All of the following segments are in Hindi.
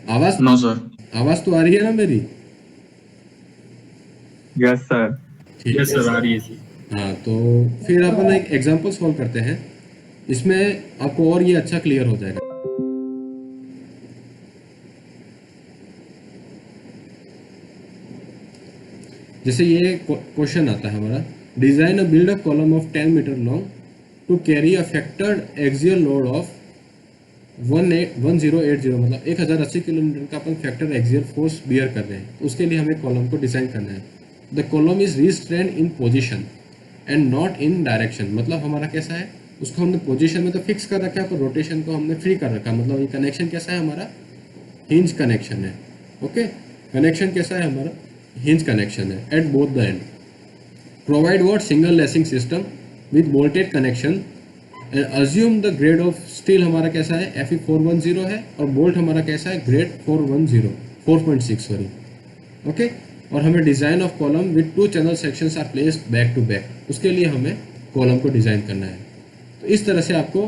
आवाज नो सर। आवाज तो आ रही है ना मेरी? Yes sir. ठीक यस है सर, आ सर। रही है जी। हाँ, तो फिर अपन एक एग्जांपल सॉल्व करते हैं। इसमें आपको और ये अच्छा क्लियर हो जाएगा। जैसे ये क्वेश्चन आता है हमारा, design a build a column of 10 metre long to carry a factored axial load of 1080, मतलब 1080 किलोमीटर का अपन फैक्टर एक्सियल फोर्स बियर कर रहे हैं, तो उसके लिए हमें कॉलम को डिजाइन करना है। The column is restrain in position and not in direction, मतलब हमारा कैसा है, उसको हमने पोजीशन में तो फिक्स कर रखा है, पर रोटेशन को हमने फ्री कर रखा है। मतलब ये कनेक्शन कैसा है हमारा, हिंज कनेक्शन है। ओके, कनेक्शन कैसा है हमारा, हिंज कनेक्शन है at both the end. Provide what, single lacing system with bolted connection and assume the grade of steel हमारा कैसा है, Fe410 है, और बोल्ट हमारा कैसा है, ग्रेड 4.6 सॉरी। ओके, और हमें design of column with two channel sections are placed back to back, उसके लिए हमें कॉलम को डिज़ाइन करना है। तो इस तरह से आपको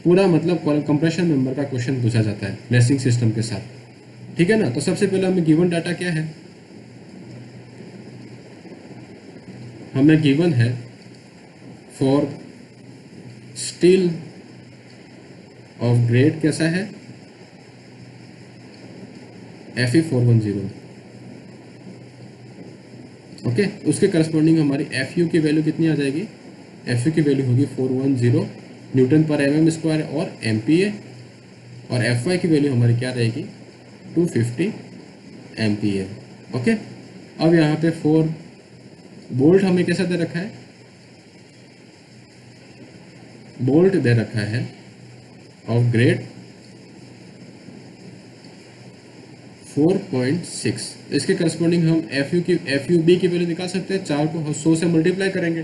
पूरा मतलब कॉलम कंप्रेशन मेंबर का क्वेश्चन पूछा जाता है लेसिंग सिस्टम के साथ। ठीक है ना। तो सबसे पहले हमें गिवन डाटा क्या है, हमें गिवन है फॉर स्टील ऑफ ग्रेड कैसा है, Fe410। ओके, उसके करस्पॉन्डिंग हमारी Fu की वैल्यू कितनी आ जाएगी, Fu की वैल्यू होगी 410 न्यूटन पर mm स्क्वायर और MPa, और Fy की वैल्यू हमारी क्या रहेगी, 250 MPa। ओके, अब यहाँ पे 4 बोल्ट हमें कैसा दे रखा है, बोल्ट दे रखा है ऑफ ग्रेड 4.6। इसके करस्पॉन्डिंग हम FUB की वैल्यू निकाल सकते हैं, 4 को 100 से मल्टीप्लाई करेंगे,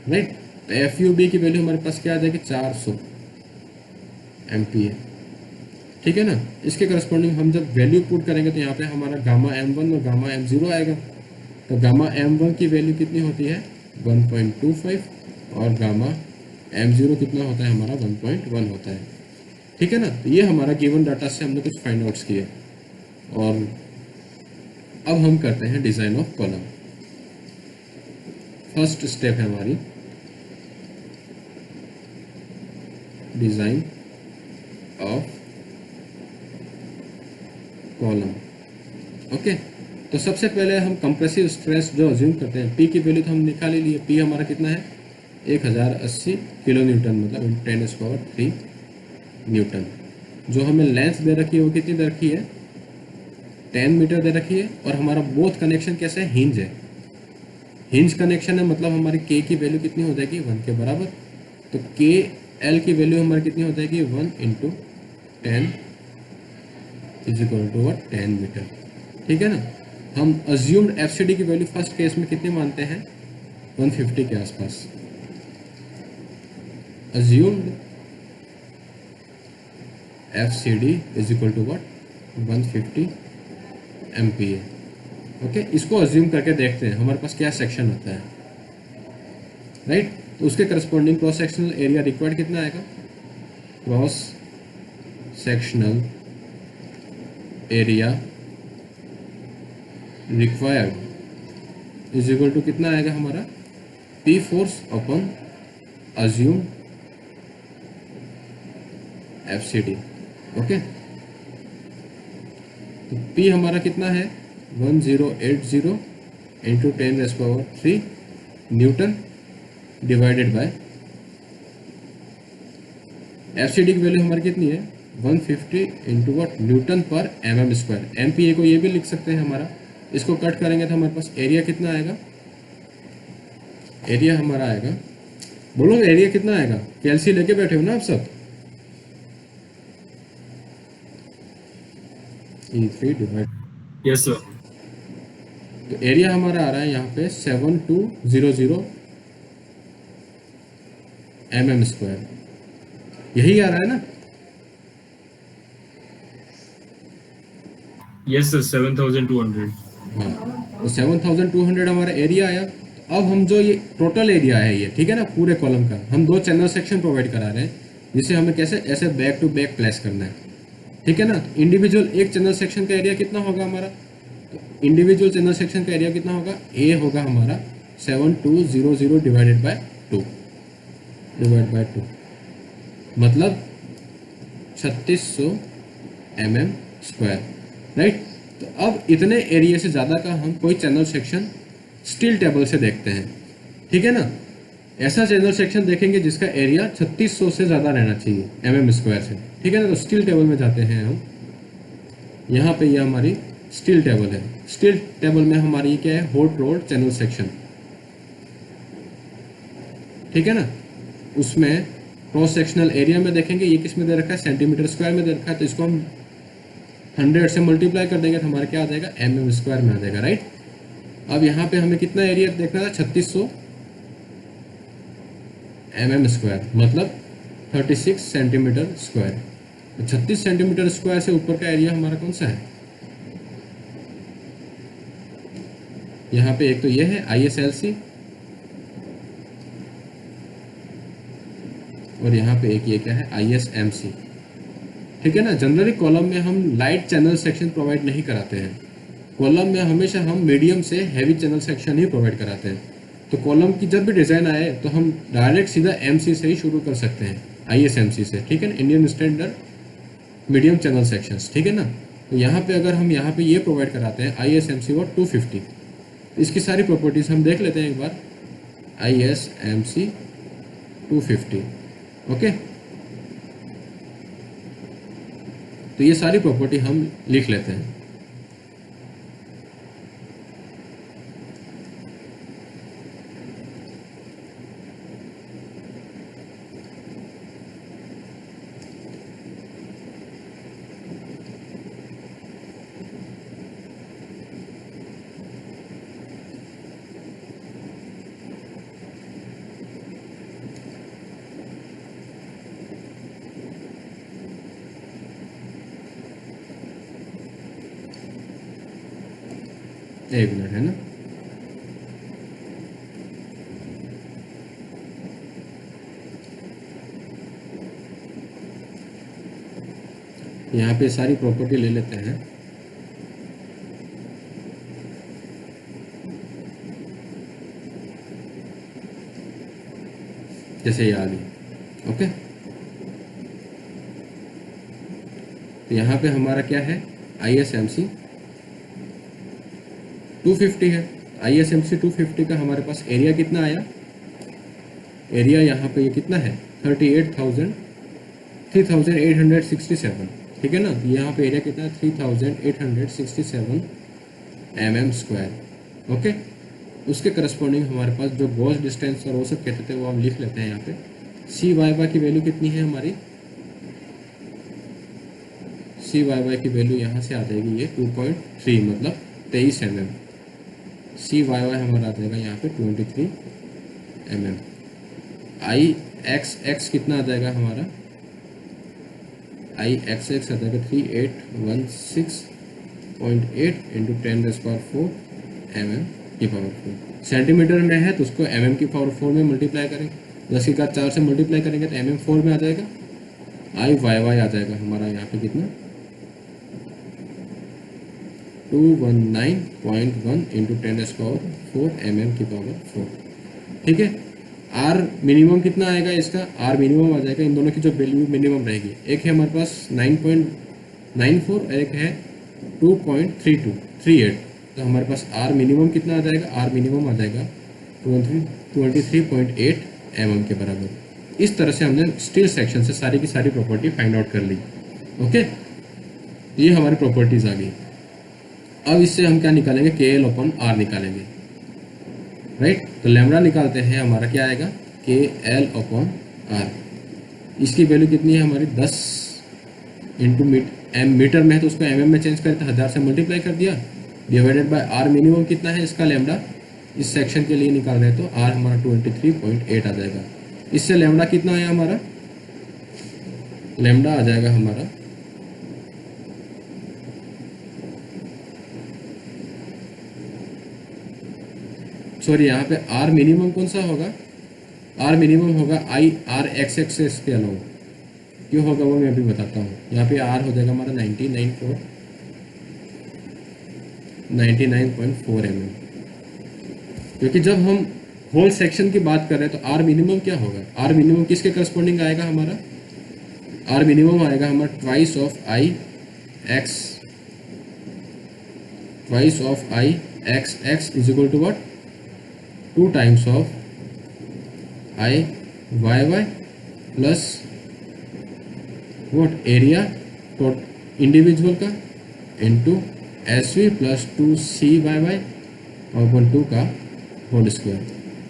राइट। तो FUB की वैल्यू हमारे पास क्या आ जाएगी, 400 MPa। ठीक है ना। इसके करस्पॉन्डिंग हम जब वैल्यू पुट करेंगे तो यहाँ पे हमारा गामा M1 और गामा M0 आएगा। तो गामा M1 की वैल्यू कितनी होती है, 1.25, और गामा M0 कितना होता है हमारा, 1.1 होता है। ठीक है ना। तो ये हमारा गिवन डाटा से हमने कुछ फाइंड आउट्स किए, और अब हम करते हैं design of column. First step है हमारी डिज़ाइन ऑफ कॉलम। ओके, तो सबसे पहले हम कंप्रेसिव स्ट्रेस जो अज्यूम करते हैं, पी की वैल्यू तो हम निकाल ही लिए। पी हमारा कितना है, 1080 किलो न्यूटन, मतलब 10⁻³ न्यूटन। जो हमें लेंथ दे रखी है वो कितनी दे रखी है, 10 मीटर दे रखी है, और हमारा बोथ कनेक्शन कैसे है, हिंज है। हिंज कनेक्शन है, मतलब हमारी के की वैल्यू कितनी हो जाएगी, 1 के बराबर। तो के एल की वैल्यू हमारी कितनी हो जाएगी, 1 × 10 = 10 मीटर। ठीक है ना। हम अज्यूम्ड FCD की वैल्यू फर्स्ट केस में कितनी मानते हैं, 150 के आसपास। Assumed FCD = 150 MPa। ओके, इसको अज्यूम करके देखते हैं हमारे पास क्या सेक्शन होता है, राइट। तो उसके corresponding cross sectional area required कितना आएगा, क्रॉस सेक्शनल एरिया रिक्वायर्ड = कितना आएगा हमारा, P force upon assume FCD। Okay, तो P हमारा कितना है, 1080 × 10⁻³ न्यूटन डिवाइडेड बाय FCD की वैल्यू हमारी कितनी है, 150 × व्हाट, न्यूटन पर mm²। MPa को ये भी लिख सकते हैं हमारा। इसको कट करेंगे तो हमारे पास एरिया कितना आएगा, एरिया हमारा आएगा, बोलो एरिया कितना आएगा, कैलसी लेके बैठे हो ना आप सब, E3 डिवाइड। Yes sir. तो एरिया हमारा आ रहा है यहाँ पे 7200 mm², यही आ रहा है ना। Yes sir, 7200। हाँ, तो 7200 हमारा एरिया आया। तो अब हम जो ये टोटल एरिया है ये, ठीक है ना, पूरे कॉलम का हम 2 चैनल सेक्शन प्रोवाइड करा रहे हैं, जिसे हमें कैसे ऐसे बैक टू बैक प्लेस करना है। ठीक है ना। इंडिविजुअल एक चैनल सेक्शन का एरिया कितना होगा हमारा, तो इंडिविजुअल चैनल सेक्शन का एरिया कितना होगा, ए होगा हमारा 7200 डिवाइडेड बाय 2 मतलब 3600 mm स्क्वायर, राइट। तो अब इतने एरिया से ज़्यादा का हम कोई चैनल सेक्शन स्टील टेबल से देखते हैं, ठीक है ना। ऐसा चैनल सेक्शन देखेंगे जिसका एरिया 3600 से ज़्यादा रहना चाहिए mm स्क्वायर से, ठीक है ना। तो स्टील टेबल में जाते हैं हम, यहाँ पे ये हमारी स्टील टेबल है। स्टील टेबल में हमारी क्या है, हॉट रोड चैनल सेक्शन, ठीक है ना। उसमें क्रॉस सेक्शनल एरिया में देखेंगे, ये किस में दे रखा है, सेंटीमीटर स्क्वायर में दे रखा है, तो इसको हम 100 से मल्टीप्लाई कर देंगे तो हमारा क्या आ जाएगा, mm स्क्वायर में आ जाएगा, राइट। अब यहाँ पे हमें कितना एरिया देखना था, 3600 mm स्क्वायर मतलब 36 सेंटीमीटर स्क्वायर। तो 36 सेंटीमीटर स्क्वायर से ऊपर का एरिया हमारा कौन सा है, यहाँ पे एक तो ये है ISLC और यहाँ पे एक ये क्या है, ISMC, ठीक है ना। जनरली कॉलम में हम लाइट चैनल सेक्शन प्रोवाइड नहीं कराते हैं, कॉलम में हमेशा हम मीडियम से हैवी चैनल सेक्शन ही प्रोवाइड कराते हैं। तो कॉलम की जब भी डिज़ाइन आए तो हम डायरेक्ट सीधा MC से ही शुरू कर सकते हैं, ISMC से, ठीक है ना, Indian standard medium channel sections, ठीक है ना। तो यहाँ पे अगर हम यहाँ पे ये प्रोवाइड कराते हैं ISMC और 250, इसकी सारी प्रॉपर्टीज़ हम देख लेते हैं एक बार, ISMC 250, ओके। तो ये सारी प्रॉपर्टी हम लिख लेते हैं। एक मिनट है ना, यहाँ पे सारी प्रॉपर्टी ले लेते हैं। जैसे ये आ गई, ओके। तो यहाँ पे हमारा क्या है, ISMC 250 है। ISMC 250 का हमारे पास एरिया कितना आया, एरिया यहाँ पे ये कितना है, 3867, ठीक है ना। यहाँ पे एरिया कितना है, 3867 mm स्क्वायर, ओके। उसके करस्पॉन्डिंग हमारे पास जो गॉस डिस्टेंस और वो सब कहते थे वो हम लिख लेते हैं यहाँ पे। CYY की वैल्यू कितनी है हमारी, CYY की वैल्यू यहाँ से आ जाएगी ये 2.3 मतलब 23 mm। CYY हमारा आ जाएगा यहाँ पे 23 mm। IXX कितना आ जाएगा हमारा, IXX आ जाएगा 3816.8 इंटू 10⁻⁴ mm की पावर 4। सेंटीमीटर में है तो उसको mm की पावर 4 में मल्टीप्लाई करेंगे, 10 की घात 4 से मल्टीप्लाई करेंगे तो mm 4 में आ जाएगा। IYY आ जाएगा हमारा यहाँ पे कितना, 219.1 इंटू 10⁻⁴ mm की पावर 4, ठीक है। R मिनिमम कितना आएगा इसका, R मिनिमम आ जाएगा, इन दोनों की जो वैल्यू मिनिमम रहेगी, एक है हमारे पास 9.94 और एक है 2.38, तो हमारे पास R मिनिमम कितना आ जाएगा, R मिनिमम आ जाएगा 23.8 mm के बराबर। इस तरह से हमने स्टील सेक्शन से सारी की सारी प्रॉपर्टी फाइंड आउट कर ली, ओके। ये हमारी प्रॉपर्टीज आ गई। अब इससे हम क्या निकालेंगे, KL/R निकालेंगे, राइट। तो लैम्डा निकालते हैं, हमारा क्या आएगा, KL/R। इसकी वैल्यू कितनी है हमारी, 10 इंटू मीटर में है तो उसको mm में चेंज करते 1000 से मल्टीप्लाई कर दिया, डिवाइडेड बाय R मिनिमम कितना है इसका लैम्डा, इस सेक्शन के लिए निकाल रहे हैं तो R हमारा 23.8 आ जाएगा। इससे लैम्डा कितना आया हमारा, लैम्डा आ जाएगा हमारा सॉरी यहाँ पे R मिनिमम कौन सा होगा, R मिनिमम होगा IRXX से इसके अलावा, क्यों होगा वो मैं अभी बताता हूँ। यहाँ पे आर हो जाएगा हमारा 99.4 mm, क्योंकि जब हम होल सेक्शन की बात कर रहे हैं तो आर मिनिमम क्या होगा, आर मिनिमम किसके करस्पॉन्डिंग आएगा हमारा, आर मिनिमम आएगा हमारा twice of I X, twice of I x x is equal to what, 2 times of I Y Y plus what area individual का into S we plus 2 cy Y upon 2 का होल स्क्वायर।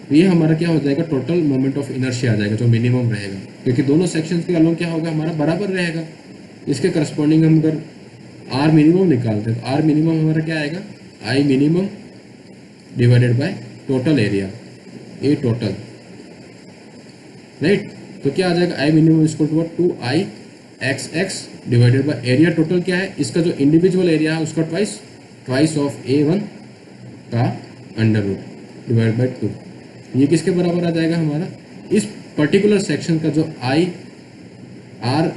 तो ये हमारा क्या हो जाएगा, टोटल मोमेंट ऑफ इनर्शिया आ जाएगा जो मिनिमम रहेगा, क्योंकि दोनों सेक्शंस के अलोंग क्या होगा हमारा बराबर रहेगा। इसके करस्पॉन्डिंग हम अगर आर मिनिमम निकालते हैं तो आर मिनिमम हमारा क्या आएगा, I minimum divided by total area, a total, right. तो क्या आ जाएगा, I minimum is equal to 2 I x x divided by area total क्या है, इसका जो इंडिविजुअल एरिया है उसका ट्वाइस ऑफ A1 का अंडर रूट डिवाइड बाय 2। ये किसके बराबर आ जाएगा हमारा, इस पर्टिकुलर सेक्शन का जो आई आर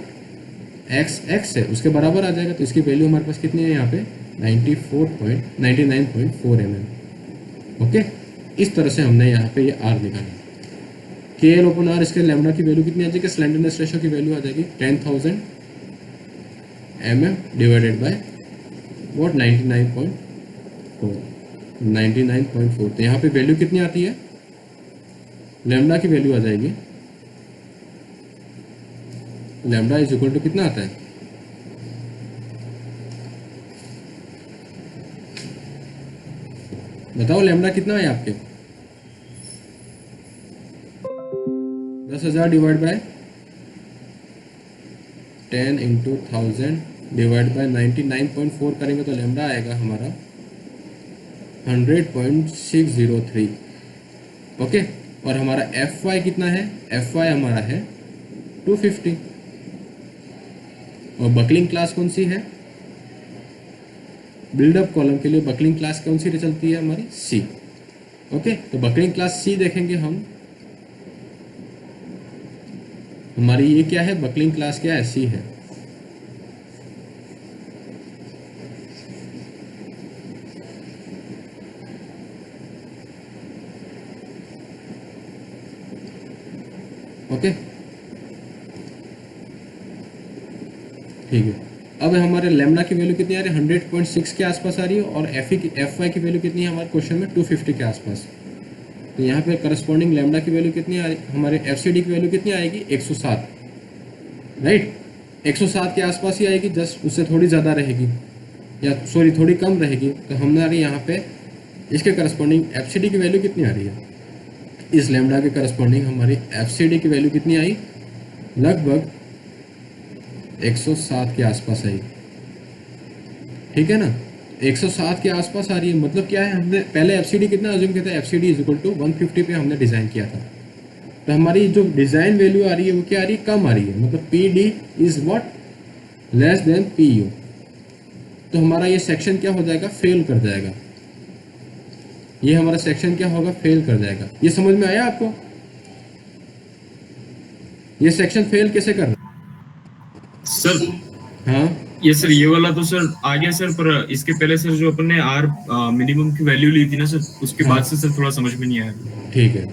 एक्स एक्स है उसके बराबर आ जाएगा। तो इसकी वैल्यू हमारे पास कितनी है यहाँ पे 99.4 mm। ओके, इस तरह से हमने यहाँ पे ये आर निकाला। के एल ओपन आर, इसके लैम्डा की वैल्यू कितनी आ जाएगी, स्लेंडरनेस रेशियो की वैल्यू आ जाएगी 10,000 mm डिवाइडेड बाय व्हाट 99.4। तो यहाँ पे वैल्यू कितनी आती है, लैम्डा की वैल्यू आ जाएगी, लैम्डा इज इक्वल टू कितना आता है, बताओ लैम्डा कितना है आपके, 10,000 divide by 10 into 1000 divide by 99.4 करेंगे तो लैम्डा आएगा हमारा 100.603। ओके, और हमारा एफ वाई कितना है, एफ वाई हमारा है 250। और बकलिंग क्लास कौन सी है, बिल्डअप कॉलम के लिए बकलिंग क्लास कौन सी चलती है हमारी, सी। ओके, तो बकलिंग क्लास सी देखेंगे हम, हमारी ये क्या है, बकलिंग क्लास क्या है, सी है। ओके, ठीक है। अब हमारे लैम्डा की वैल्यू कितनी आ रही है, 100.6 के आसपास आ रही है, और एफ वाई की वैल्यू कितनी है हमारे क्वेश्चन में 250 के आसपास। तो यहाँ पे करस्पॉन्डिंग लैम्डा की वैल्यू कितनी आ रही, हमारे एफ सी डी की वैल्यू कितनी आएगी 107, राइट। 107 के आसपास ही आएगी, जस्ट उससे थोड़ी ज़्यादा रहेगी, या सॉरी थोड़ी कम रहेगी। तो हमारी यहाँ पे इसके करस्पॉन्डिंग एफ सी डी की वैल्यू कितनी आ रही है, इस लैम्डा के करस्पॉन्डिंग हमारी एफ सी डी की वैल्यू कितनी आई, लगभग 107 के आसपास आई, ठीक है ना। 107 के आसपास आ रही है, मतलब क्या है, हमने पहले एफ सी डी कितना अज्यूम किया था, f c d is equal to 150 पे हमने डिज़ाइन किया था। तो हमारी जो डिज़ाइन वैल्यू आ रही है वो क्या आ रही है, कम आ रही है, मतलब P D is what less than P U. तो हमारा ये सेक्शन क्या हो जाएगा, फेल कर जाएगा, ये हमारा सेक्शन क्या होगा, फेल कर जाएगा। ये समझ में आया आपको, ये सेक्शन फेल कैसे कर रहा है सर। हाँ, ये सर ये वाला तो सर आ गया सर, पर इसके पहले सर जो अपन ने आर मिनिमम की वैल्यू ली थी ना सर, उसके हाँ। बाद से सर थोड़ा समझ में नहीं आया। ठीक है,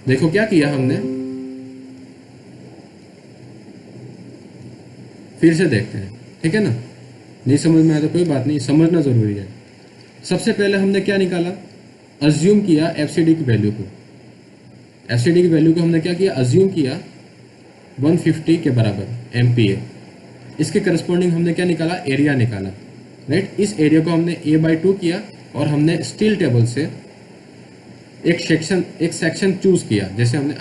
देखो क्या किया हमने, फिर से देखते हैं, ठीक है ना। नहीं समझ में आया तो कोई बात नहीं, समझना ज़रूरी है। सबसे पहले हमने क्या निकाला, अज्यूम किया एफसीडी की वैल्यू को, एफसीडी की वैल्यू को हमने क्या किया, अज्यूम किया 150 के बराबर एमपीए। इसके करस्पॉन्डिंग हमने क्या निकाला, एरिया निकाला, राइट। इस एरिया को हमने a/2 किया, और हमने स्टील टेबल से एक सेक्शन चूज़ किया, जैसे हमने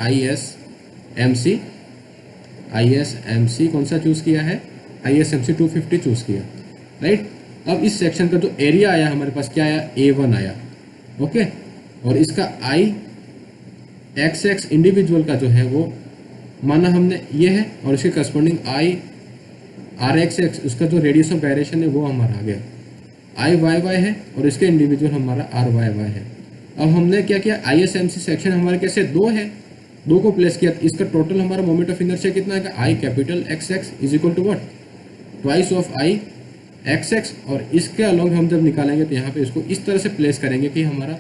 ISMC कौन सा चूज़ किया है, ISMC 250 चूज़ किया, राइट। अब इस सेक्शन का जो एरिया आया हमारे पास क्या आया, A1 आया, ओके। और इसका IXX इंडिविजुअल का जो है वो माना हमने ये है, और इसके करस्पॉन्डिंग RXX उसका जो रेडियस ऑफ वायरेशन है वो हमारा आ गया, IYY है, और इसके इंडिविजुअल हमारा RYY है। अब हमने क्या किया, ISMC सेक्शन हमारे कैसे दो है, दो को प्लेस किया तो इसका टोटल हमारा मोमेंट ऑफ इनर्शिया कितना आएगा, I capital x x is equal to what, twice of I x x. और इसके अलॉन्ग हम जब निकालेंगे तो यहाँ पे इसको इस तरह से प्लेस करेंगे कि हमारा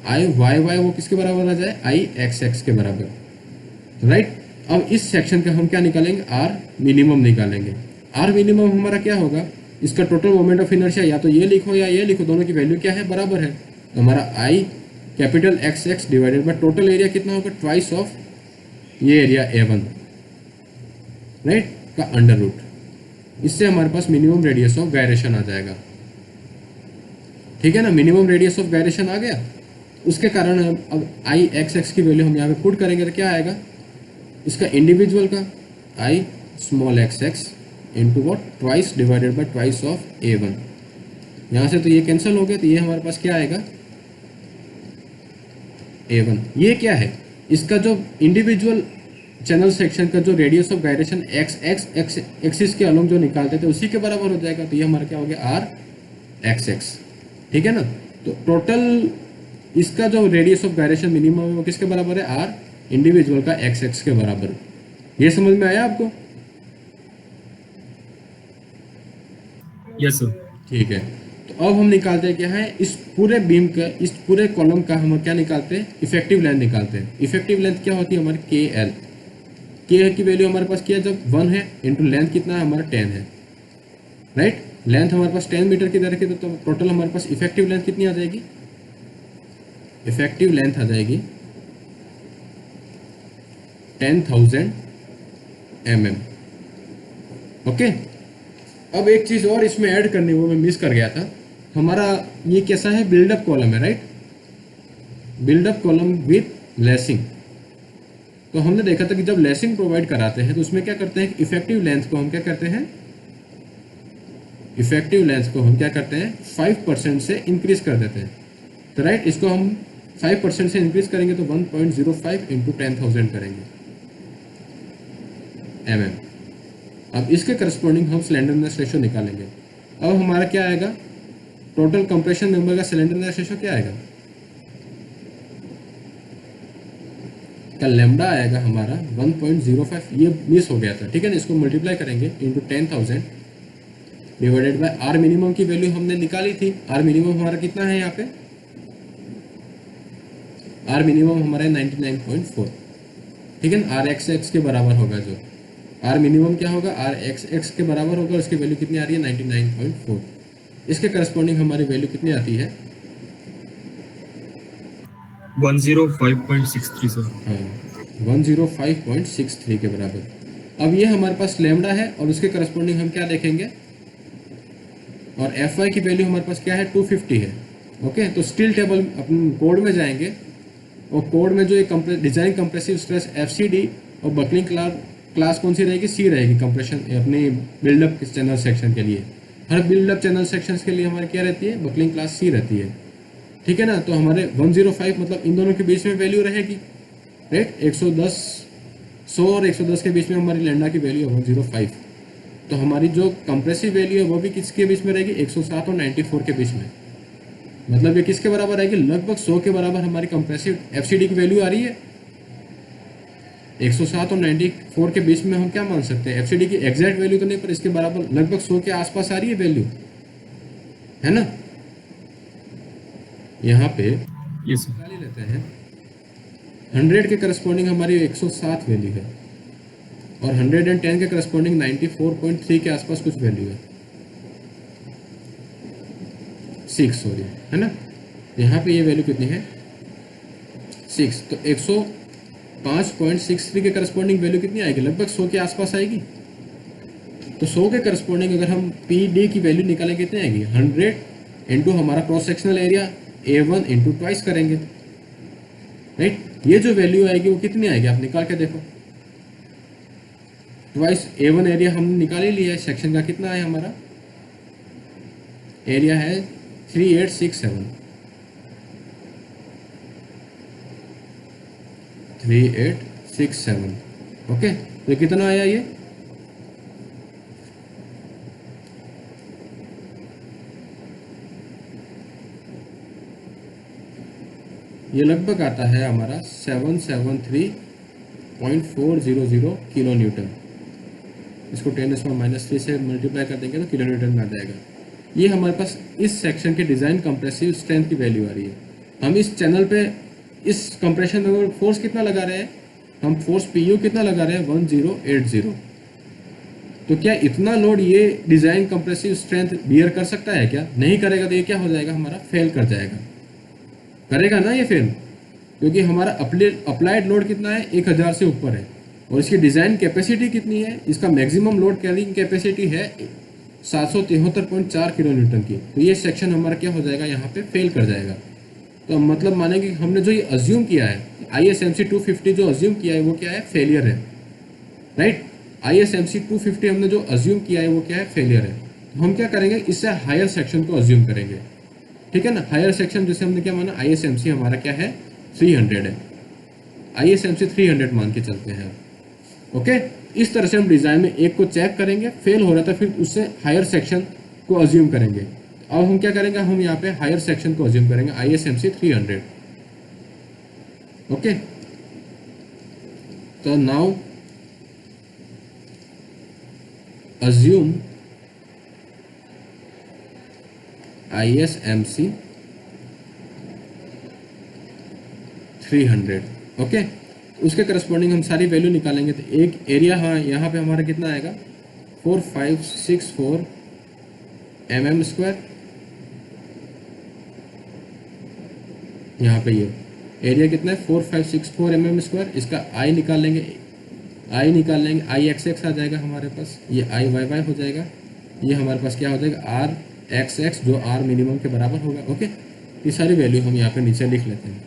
आई वाई वाई वो किसके बराबर आ जाए, आई एक्स एक्स के बराबर, राइट। अब इस सेक्शन का हम क्या निकालेंगे, आर मिनिमम निकालेंगे। आर मिनिमम हमारा क्या होगा, इसका टोटल मोमेंट ऑफ इनर्शिया या तो ये लिखो या ये लिखो, दोनों की वैल्यू क्या है, बराबर है। तो हमारा आई capital x x divided by total area कितना होगा, ट्वाइस ऑफ ये एरिया A1, राइट, का अंडर रूट। इससे हमारे पास मिनिमम रेडियस ऑफ गायरेशन आ जाएगा, ठीक है ना। मिनिमम रेडियस ऑफ गायरेशन आ गया, उसके कारण अब आई एक्स एक्स की वैल्यू हम यहाँ पे पुट करेंगे तो क्या आएगा, इसका इंडिविजुअल का आई small x x into what, twice divided by twice of A1। यहाँ से तो ये कैंसिल हो गया, तो ये हमारे पास क्या आएगा, A1। ये क्या है, इसका जो इंडिविजुअल चैनल सेक्शन का जो radius of gyration x x x axis के अलोंग जो निकालते थे उसी के बराबर हो जाएगा। तो ये हमारा क्या हो गया, आर एक्स एक्स, ठीक है ना। तो टोटल इसका जो रेडियस ऑफ गायरेशन मिनिमम है वो किसके बराबर है, आर इंडिविजुअल का एक्स एक्स के बराबर। ये समझ में आया आपको, यस सर। ठीक है। तो अब हम निकालते हैं क्या है, इस पूरे बीम का, इस पूरे कॉलम का हम क्या निकालते हैं, इफेक्टिव लेंथ निकालते हैं। इफेक्टिव लेंथ क्या होती है हमारी, के एल। के की वैल्यू हमारे पास क्या है, जब 1 है इंटू लेंथ कितना है हमारा 10 है, राइट। लेंथ हमारे पास 10 मीटर की तरह की, तो टोटल हमारे पास इफेक्टिव लेंथ कितनी आ जाएगी, इफेक्टिव लेंथ आ जाएगी 10,000 mm। ओके। अब एक चीज़ और इसमें ऐड करनी, वो मैं मिस कर गया था। हमारा ये कैसा है, बिल्डअप कॉलम है, right, buildup column with lacing. तो हमने देखा था कि जब लेसिंग प्रोवाइड कराते हैं तो उसमें क्या करते हैं, इफेक्टिव लेंथ को हम क्या करते हैं, इफेक्टिव लेंथ को हम क्या करते हैं 5% से इंक्रीज कर देते हैं। तो राइट, इसको हम 5% से इंक्रीज करेंगे तो 1.05 इंटू 10,000 करेंगे mm। अब इसके करस्पॉन्डिंग हम सिलेंडरनेस रेशो निकालेंगे। अब हमारा क्या आएगा, टोटल कंप्रेशन मेंबर का सिलेंडरनेस रेशो क्या आएगा, का लैम्डा आएगा हमारा 1.05। ये मिस हो गया था, ठीक है ना। इसको मल्टीप्लाई करेंगे into 10,000 divided by r minimum की वैल्यू हमने निकाली थी। आर मिनिमम हमारा कितना है यहाँ पे, आर मिनिमम हमारा 99.4, ठीक है ना। आर एक्स एक्स के बराबर होगा, जो आर मिनिमम क्या होगा, आर एक्स एक्स के बराबर होगा। उसकी वैल्यू कितनी आ रही है 99.4। इसके करस्पॉन्डिंग हमारी वैल्यू कितनी आती है, 105.63 सर। हाँ 105.63 के बराबर। अब ये हमारे पास लैम्डा है और उसके करस्पॉन्डिंग हम क्या देखेंगे, और एफ वाई की वैल्यू हमारे पास क्या है 250 है। ओके, तो स्टील टेबल अपन कोड में जाएंगे और कोड में जो ये डिजाइन कंप्रेसिव स्ट्रेस FCD और बकलिंग क्लास कौन सी रहेगी, सी रहेगी कंप्रेशन अपनी बिल्डअप चैनल सेक्शन के लिए। हर बिल्डअप चैनल सेक्शंस के लिए हमारी क्या रहती है, बकलिंग क्लास सी रहती है, ठीक है ना। तो हमारे 105 मतलब इन दोनों के बीच में वैल्यू रहेगी, राइट। 110 100 और 110 के बीच में हमारी लैम्डा की वैल्यू है 105। तो हमारी जो कंप्रेसिव वैल्यू है वो भी किसके बीच में रहेगी, 107 और 94 के बीच में। मतलब ये किसके बराबर आएगी, लगभग 100 के बराबर हमारी कंप्रेसिव FCD की वैल्यू आ रही है। 107 और 94 के बीच में हम क्या मान सकते हैं, FCD की एग्जैक्ट वैल्यू तो नहीं, पर इसके बराबर लगभग 100 के आसपास आ रही है वैल्यू, है ना। यहाँ पे यस सर। निकाल ही लेते हैं, 100 के करस्पॉन्डिंग हमारी 107 वैल्यू है और 110 के करस्पॉन्डिंग 94.3 के आसपास कुछ वैल्यू है, 6 सॉरी, है ना। यहाँ पे ये वैल्यू कितनी है 6। तो 105.63 के करस्पॉन्डिंग वैल्यू कितनी आएगी, लगभग 100 के आसपास आएगी। तो 100 के करस्पॉन्डिंग अगर हम PD की वैल्यू निकालें कितनी आएगी, 100 इंटू हमारा cross sectional area A1 into twice करेंगे, राइट। ये जो वैल्यू आएगी वो कितनी आएगी, आप निकाल के देखो। ट्वाइस A1 एरिया हमने निकाल ही लिया है, सेक्शन का कितना है हमारा एरिया है 3867, 3867। ओके, तो कितना आया ये लगभग आता है हमारा 773 0.400 किलो न्यूटन। इसको 10⁻³ से मल्टीप्लाई कर देंगे तो किलो न्यूटन में आ जाएगा। ये हमारे पास इस सेक्शन के डिज़ाइन कंप्रेसिव स्ट्रेंथ की वैल्यू आ रही है। हम इस चैनल पे इस कंप्रेशन में फोर्स कितना लगा रहे हैं, हम फोर्स PU कितना लगा रहे हैं 1080। तो क्या इतना लोड ये डिज़ाइन कंप्रेसिव स्ट्रेंथ बियर कर सकता है क्या? नहीं करेगा। तो ये क्या हो जाएगा, हमारा फेल कर जाएगा। करेगा ना ये फेल, क्योंकि हमारा अप्लाइड लोड कितना है 1000 से ऊपर है और इसकी डिज़ाइन कैपेसिटी कितनी है, इसका मैक्सिमम लोड कैरिंग कैपेसिटी है 773.4 किलो न्यूटन की। तो ये सेक्शन हमारा क्या हो जाएगा, यहाँ पे फेल कर जाएगा। तो हम मतलब मानेंगे कि हमने जो ये अज्यूम किया है ISMC 250 जो अज्यूम किया है वो क्या है, फेलियर है, राइट। ISMC 250 हमने जो अज्यूम किया है वो क्या है, फेलियर है। तो हम क्या करेंगे, इससे हायर सेक्शन को अज्यूम करेंगे, ठीक है ना। हायर सेक्शन जैसे हमने क्या माना, ISMC हमारा क्या है 300 है, ISMC 300 मान के चलते हैं। ओके, इस तरह से हम डिज़ाइन में एक को चेक करेंगे, फेल हो रहा था फिर उससे हायर सेक्शन को अज्यूम करेंगे। अब हम क्या करेंगे, हम यहाँ पे हायर सेक्शन को अज्यूम करेंगे ISMC 300। ओके, तो नाउ assume ISMC 300। ओके, उसके करस्पॉन्डिंग हम सारी वैल्यू निकालेंगे। तो एक एरिया, हाँ यहाँ पे हमारा कितना आएगा 4564 mm²। यहाँ पे ये एरिया कितना है 4564 mm²। इसका I निकाल लेंगे, IXX आ जाएगा हमारे पास, ये IYY हो जाएगा, ये हमारे पास क्या हो जाएगा RXX जो R मिनिमम के बराबर होगा। ओके, ये सारी वैल्यू हम यहाँ पे नीचे लिख लेते हैं।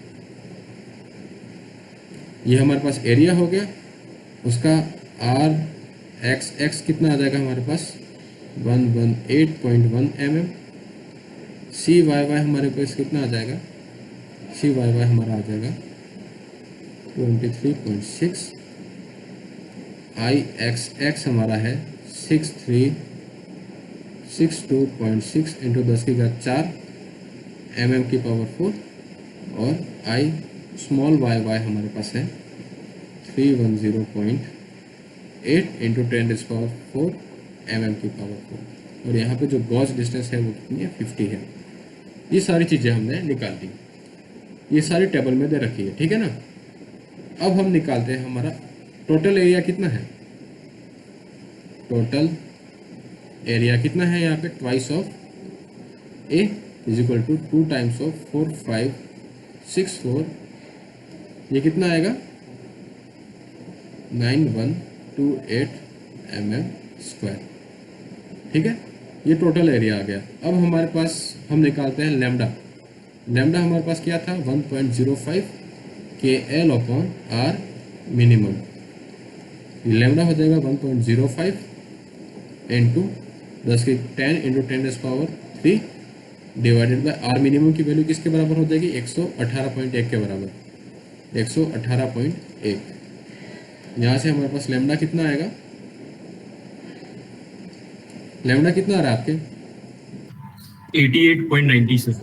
ये हमारे पास एरिया हो गया, उसका RXX कितना आ जाएगा हमारे पास 118.1 mm। CYY हमारे पास कितना आ जाएगा, CYY हमारा आ जाएगा 23.6। IXX हमारा है 6362.6 इंटू 10⁴ mm की पावर 4 और I स्मॉल YY हमारे पास है 310.8 इंटू 10⁴ mm की पावर 4 और यहाँ पे जो गॉज डिस्टेंस है वो कितनी है 50 है। ये सारी चीज़ें हमने निकाल दी, ये सारी टेबल में दे रखी है, ठीक है ना। अब हम निकालते हैं हमारा टोटल एरिया कितना है। टोटल एरिया कितना है यहाँ पे, twice of A is equal to 2 times of 4564, ये कितना आएगा 9128 mm², ठीक है। ये टोटल एरिया आ गया। अब हमारे पास हम निकालते हैं लेमडा। लेमडा हमारे पास क्या था 1.05 KL/R मिनिमम। लेमडा हो जाएगा 1.05 into 10⁻10 into 10⁻³ divided bye R minimum की वैल्यू किसके बराबर हो जाएगी 118.1 के बराबर, 118.1। यहाँ से हमारे पास लेमडा कितना आएगा, लेमडा कितना आ रहा है आपके 88.90 सर,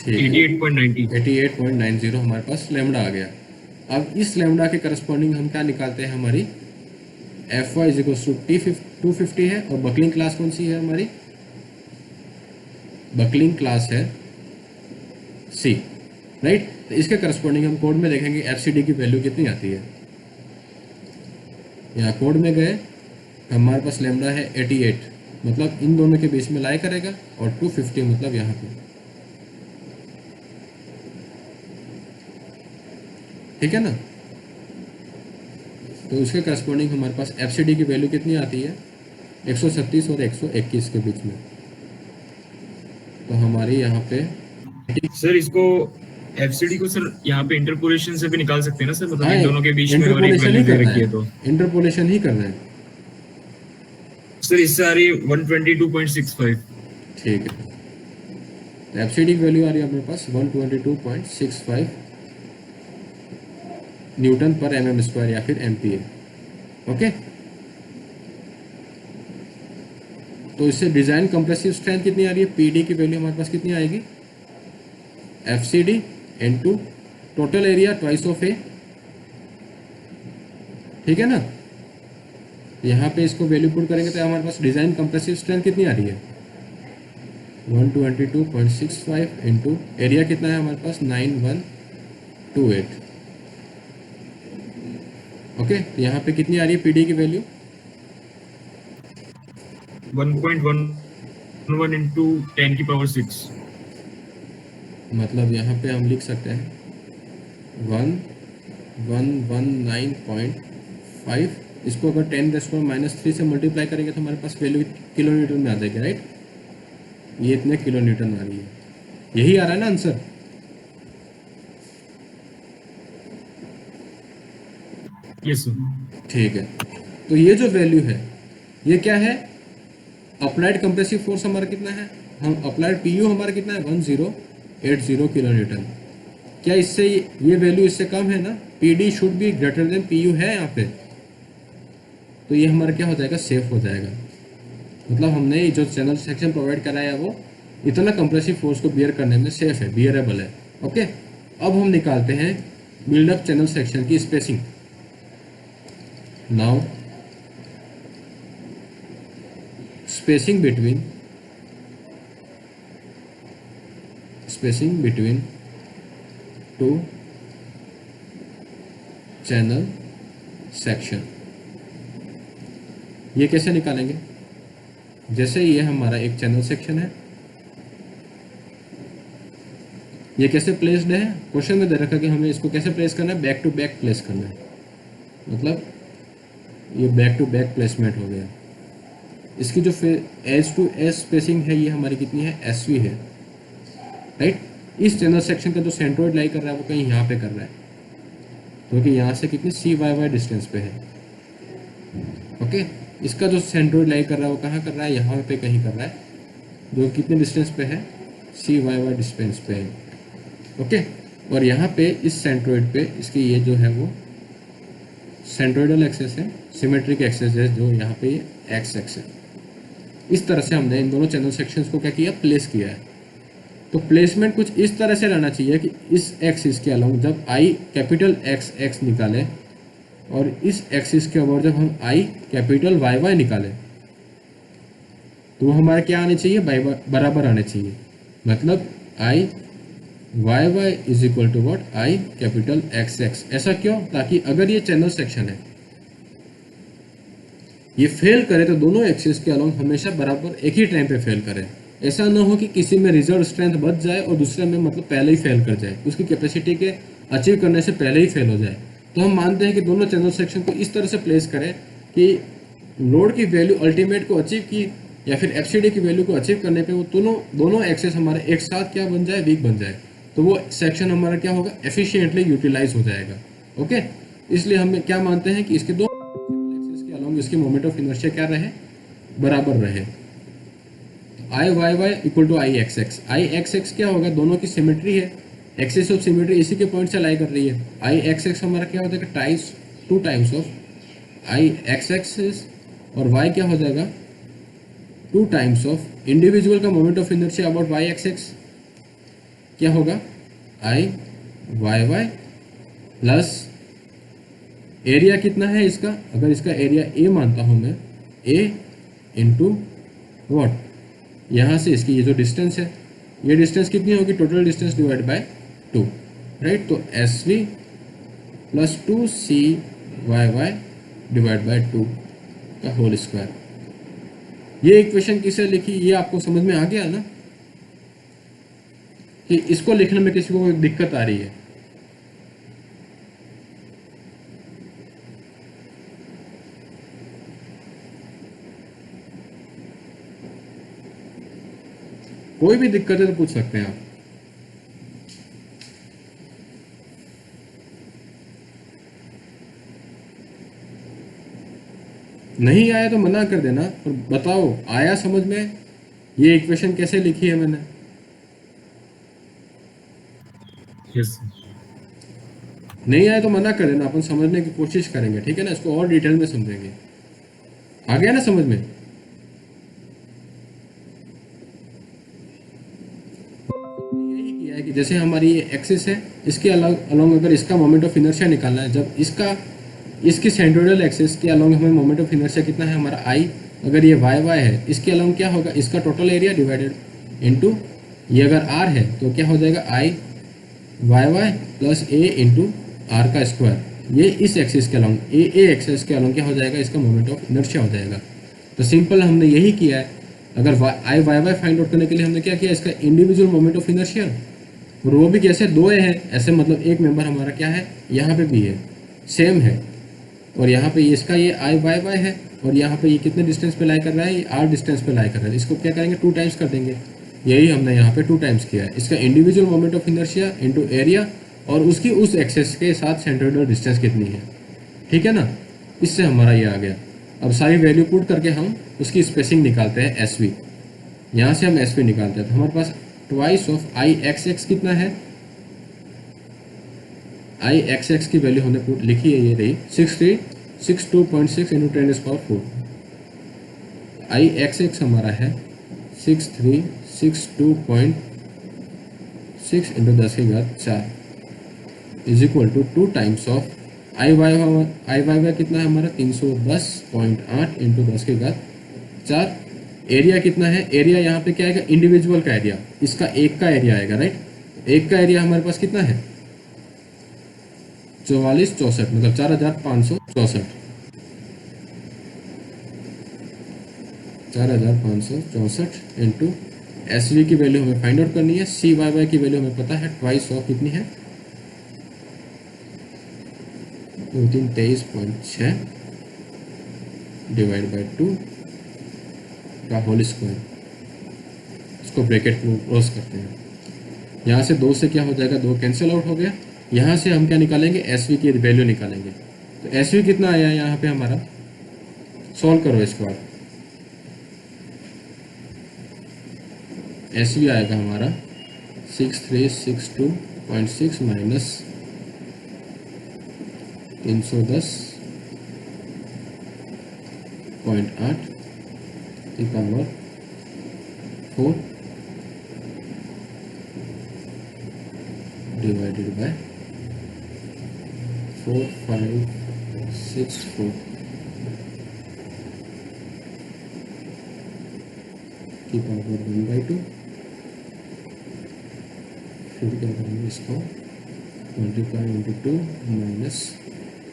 88.90 हमारे पास लेमडा आ गया। अब इस लेमडा के करस्पॉन्डिंग हम क्या निकालते हैं, हमारी Fy इज इक्वल टू 250 है और बकलिंग क्लास कौन सी है हमारी, बकलिंग क्लास है C, राइट। तो इसके करस्पॉन्डिंग हम कोड में देखेंगे FCD की वैल्यू कितनी आती है। यहाँ कोड में गए, हमारे पास लेमडा है 88, मतलब इन दोनों के बीच में लाई करेगा और 250 मतलब यहाँ पे, ठीक है ना। तो उसके करस्पॉन्डिंग हमारे पास FCD की वैल्यू कितनी आती है 136 और 121 के बीच में। तो हमारी यहाँ पे सर इसको FCD को सर यहाँ पे इंटरपोलेशन से भी निकाल सकते हैं ना सर, मतलब इन दोनों के बीच में हमारी इंटरपोलेशन ही वैल्यू दे करना रखी है, है, तो इंटरपोलेशन ही करना है सर इससे आ रही है 122.65। ठीक है। तो FCD की वैल्यू आ रही है अपने पास 122.65 न्यूटन पर mm² या फिर MPa। ओके, तो इससे डिजाइन कंप्रेसिव स्ट्रेंथ कितनी आ रही है, PD की वैल्यू हमारे पास कितनी आएगी FCD into total area twice of A ठीक है ना। यहाँ पे इसको वैल्यू पुट करेंगे तो हमारे पास डिज़ाइन कंप्रेसिव स्ट्रेंथ कितनी आ रही है 122.65 इंटू एरिया कितना है हमारे पास 9128। ओके, तो यहाँ पे कितनी आ रही है पीडी की वैल्यू 1.11 into 10 की पावर 6। मतलब यहाँ पे हम लिख सकते हैं 1119.5। इसको अगर 10⁻³ से मल्टीप्लाई करेंगे तो हमारे पास वैल्यू किलो न्यूटन में आ जाएगी, राइट। ये इतने किलो न्यूटन आ रही है, यही आ रहा है ना आंसर। Yes sir. ठीक है, तो ये जो वैल्यू है ये क्या है, अप्लाइड कंप्रेसिव फोर्स हमारा कितना है, हम अप्लाइड पीयू हमारा कितना है 1080 किलो न्यूटन। क्या इससे ये वैल्यू इससे कम है ना, Pd should be greater than Pu है यहाँ पे, तो ये हमारा क्या हो जाएगा, सेफ हो जाएगा। मतलब हमने जो चैनल सेक्शन प्रोवाइड कराया है वो इतना कंप्रेसिव फोर्स को बियर करने में सेफ है, बियरेबल है। ओके, अब हम निकालते हैं बिल्डअप चैनल सेक्शन की spacing. Now spacing between two channel section, ये कैसे निकालेंगे। जैसे ये हमारा एक चैनल सेक्शन है, ये कैसे प्लेस्ड है, क्वेश्चन में दे रखा कि हमें इसको कैसे प्लेस करना है, बैक टू बैक प्लेस करना है। मतलब ये बैक टू बैक प्लेसमेंट हो गया। इसकी जो एज टू एज स्पेसिंग है ये हमारी कितनी है, एसवी है, राइट। इस चैनल सेक्शन का जो सेंट्रोइड लाई कर रहा है वो कहीं यहाँ पे कर रहा है, क्योंकि यहाँ से कितनी CYY डिस्टेंस पे है। ओके, इसका जो सेंट्रोइड लाई कर रहा है वो कहाँ कर रहा है, यहाँ पे कहीं कर रहा है, जो कितने डिस्टेंस पे है, CYY डिस्टेंस पे है। ओके, और यहाँ पे इस सेंट्रोइड पे इसकी ये जो है वो सेंट्रोइडल एक्सेस है, सिमेट्रिक एक्सेस है, जो यहाँ पे ये एक्स एक्स है। इस तरह से हमने इन दोनों चैनल सेक्शंस को क्या किया, प्लेस किया है। तो प्लेसमेंट कुछ इस तरह से रहना चाहिए कि इस एक्सिस के अलाउंग जब आई कैपिटल एक्स एक्स निकालें और इस एक्सिस के ओवर जब हम आई कैपिटल वाई वाई निकालें तो वो हमारे क्या आने चाहिए, बराबर आने चाहिए। मतलब I Y Y is equal to what, I capital x X. ऐसा क्यों, ताकि अगर ये चैनल सेक्शन है ये फेल करे तो दोनों एक्सिस के अलोंग हमेशा बराबर एक ही टाइम पे फेल करे। ऐसा ना हो कि किसी में रिजर्व स्ट्रेंथ बच जाए और दूसरे में मतलब पहले ही फेल कर जाए, उसकी कैपेसिटी के अचीव करने से पहले ही फेल हो जाए। तो हम मानते हैं कि दोनों चैनल सेक्शन को इस तरह से प्लेस करें कि लोड की वैल्यू अल्टीमेट को अचीव की या फिर एफसीडी की वैल्यू को अचीव करने पे वो दोनों एक्सेस हमारे एक साथ क्या बन जाए, वीक बन जाए। तो वो सेक्शन हमारा क्या होगा, एफिशिएंटली यूटिलाइज हो जाएगा। ओके, इसलिए हम क्या मानते हैं कि इसके दो एक्सेस के अलोंग इसकी मोमेंट ऑफ इनर्शिया क्या रहे, बराबर रहे। I Y Y equal to I x X. I x x क्या होगा, दोनों की सिमेट्री है, एक्सिस ऑफ सिमेट्री इसी के पॉइंट से लाई कर रही है। आई एक्स एक्स हमारा क्या हो जाएगा, two times of I x axis, और वाई क्या हो जाएगा, 2 टाइम्स ऑफ इंडिविजुअल का moment of inertia about y x x क्या होगा, I Y Y plus area कितना है इसका, अगर इसका एरिया ए मानता हूँ मैं, ए इंटू वॉट, यहाँ से इसकी ये जो डिस्टेंस है, ये डिस्टेंस कितनी होगी, total distance divide by 2, right. तो S we plus 2CYY divide by 2 का होल स्क्वायर। ये इक्वेशन किसे लिखी, ये आपको समझ में आ गया ना कि इसको लिखने में किसी को कोई दिक्कत आ रही है। कोई भी दिक्कत है तो पूछ सकते हैं आप। नहीं आया तो मना कर देना और बताओ आया समझ में, ये इक्वेशन कैसे लिखी है मैंने। यस नहीं आया तो मना कर देना, अपन समझने की कोशिश करेंगे, ठीक है ना, इसको और डिटेल में समझेंगे। आ गया ना समझ में। यही किया है कि जैसे हमारी ये एक्सिस है, इसके अलोंग अगर इसका मोमेंट ऑफ इनर्शिया निकालना है, जब इसका इसकी सेंट्रोइडल एक्सिस के अलोंग हमें मोमेंट ऑफ इनर्शिया कितना है हमारा आई, अगर ये वाई वाई है इसके अलोंग क्या होगा, इसका टोटल एरिया डिवाइडेड इनटू ये अगर आर है तो क्या हो जाएगा I Y Y plus A into R का स्क्वायर, ये इस एक्सिस के अलोंग ए एक्सिस के अलोंग क्या हो जाएगा, इसका मोमेंट ऑफ इनर्शिया हो जाएगा। तो सिंपल हमने यही किया है। अगर आई वाई वाई फाइंड आउट करने के लिए हमने क्या किया, इसका इंडिविजुअल मोमेंट ऑफ इनर्शिया, और वो भी कैसे, दो है ऐसे, मतलब एक मेंबर हमारा क्या है यहाँ पे भी है सेम है, और यहाँ पे इसका ये आई वाई वाई है, और यहाँ पे ये कितने डिस्टेंस पे लाई कर रहा है, ये आर डिस्टेंस पे लाई कर रहा है। इसको क्या करेंगे, 2 टाइम्स कर देंगे। यही हमने यहाँ पे 2 टाइम्स किया है। इसका individual moment of inertia into area और उसकी उस एक्सेस के साथ सेंट्रोइडल डिस्टेंस कितनी है, ठीक है ना। इससे हमारा ये आ गया। अब सारी वैल्यू पुट करके हम उसकी स्पेसिंग निकालते हैं एस वी। यहाँ से हम एस वी निकालते हैं तो हमारे पास twice of I x X कितना है, आई एक्स एक्स की वैल्यू हमने पुट लिखी है, ये रही 6362.6 इंटू 10⁴। आई एक्स एक्स हमारा है 6362.6 into 10⁴ is equal to 2 times of I Y y कितना है हमारा 310.8 इंटू 10⁴। एरिया कितना है, एरिया यहाँ पे क्या आएगा, इंडिविजुअल का एरिया, इसका एक का एरिया आएगा, राइट। एक का एरिया हमारे पास कितना है 4464, मतलब 4564, 4564 इंटू एस वी की वैल्यू हमें फाइंड आउट करनी है। सी वाई वाई की वैल्यू हमें पता है ट्वाइस ऑफ कितनी है 23.6 डिवाइड बाई 2 का होल स्क्वायर। इसको ब्रैकेट क्लोज करते हैं। यहाँ से 2 से क्या हो जाएगा, 2 कैंसिल आउट हो गया। यहाँ से हम क्या निकालेंगे, एस वी की वैल्यू निकालेंगे। तो एस वी कितना आया यहाँ पे हमारा, सॉल्व करो इसको आप। एस वी आएगा हमारा 6362.6 माइनस 310.8 की पावर 4 डिवाइडेड बाय 4564 की पावर 1/2। फिर क्या करेंगे इसको, 25 × 2 माइनस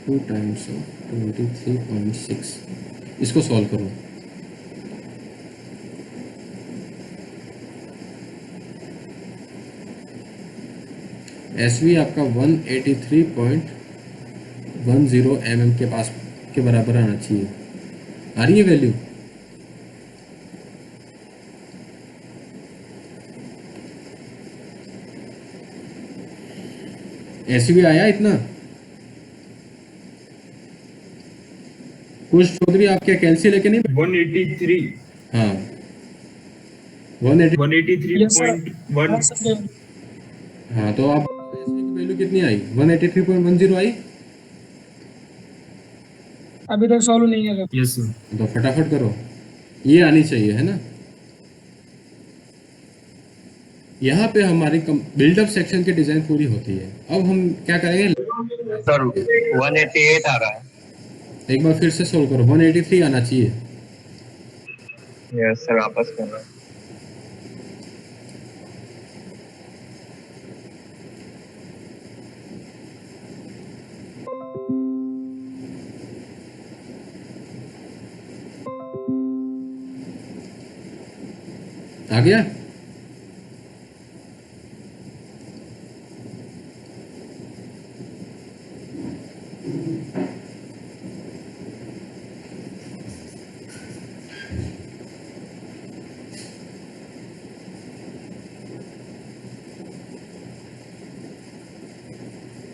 2 टाइम्स ऑफ 23.6। इसको सॉल्व करो। एस वी आपका 183.10 mm के पास के बराबर आना चाहिए। आ रही है वैल्यू, एस वी आया इतना। कुछ चौधरी आप क्या कैलसी लेके नहीं, 183, हाँ 180, 183.1। हाँ तो आप एस वी की वैल्यू कितनी आई, 183.10 आई। अभी तक सॉल्व नहीं है। Yes sir. तो फटाफट करो, ये आनी चाहिए, है ना। यहाँ पे हमारी बिल्डअप सेक्शन की डिजाइन पूरी होती है। अब हम क्या करेंगे सर 188 आ रहा है। एक बार फिर से सोल्व करो, 183 आना चाहिए। यस सर, वापस करना। आ गया।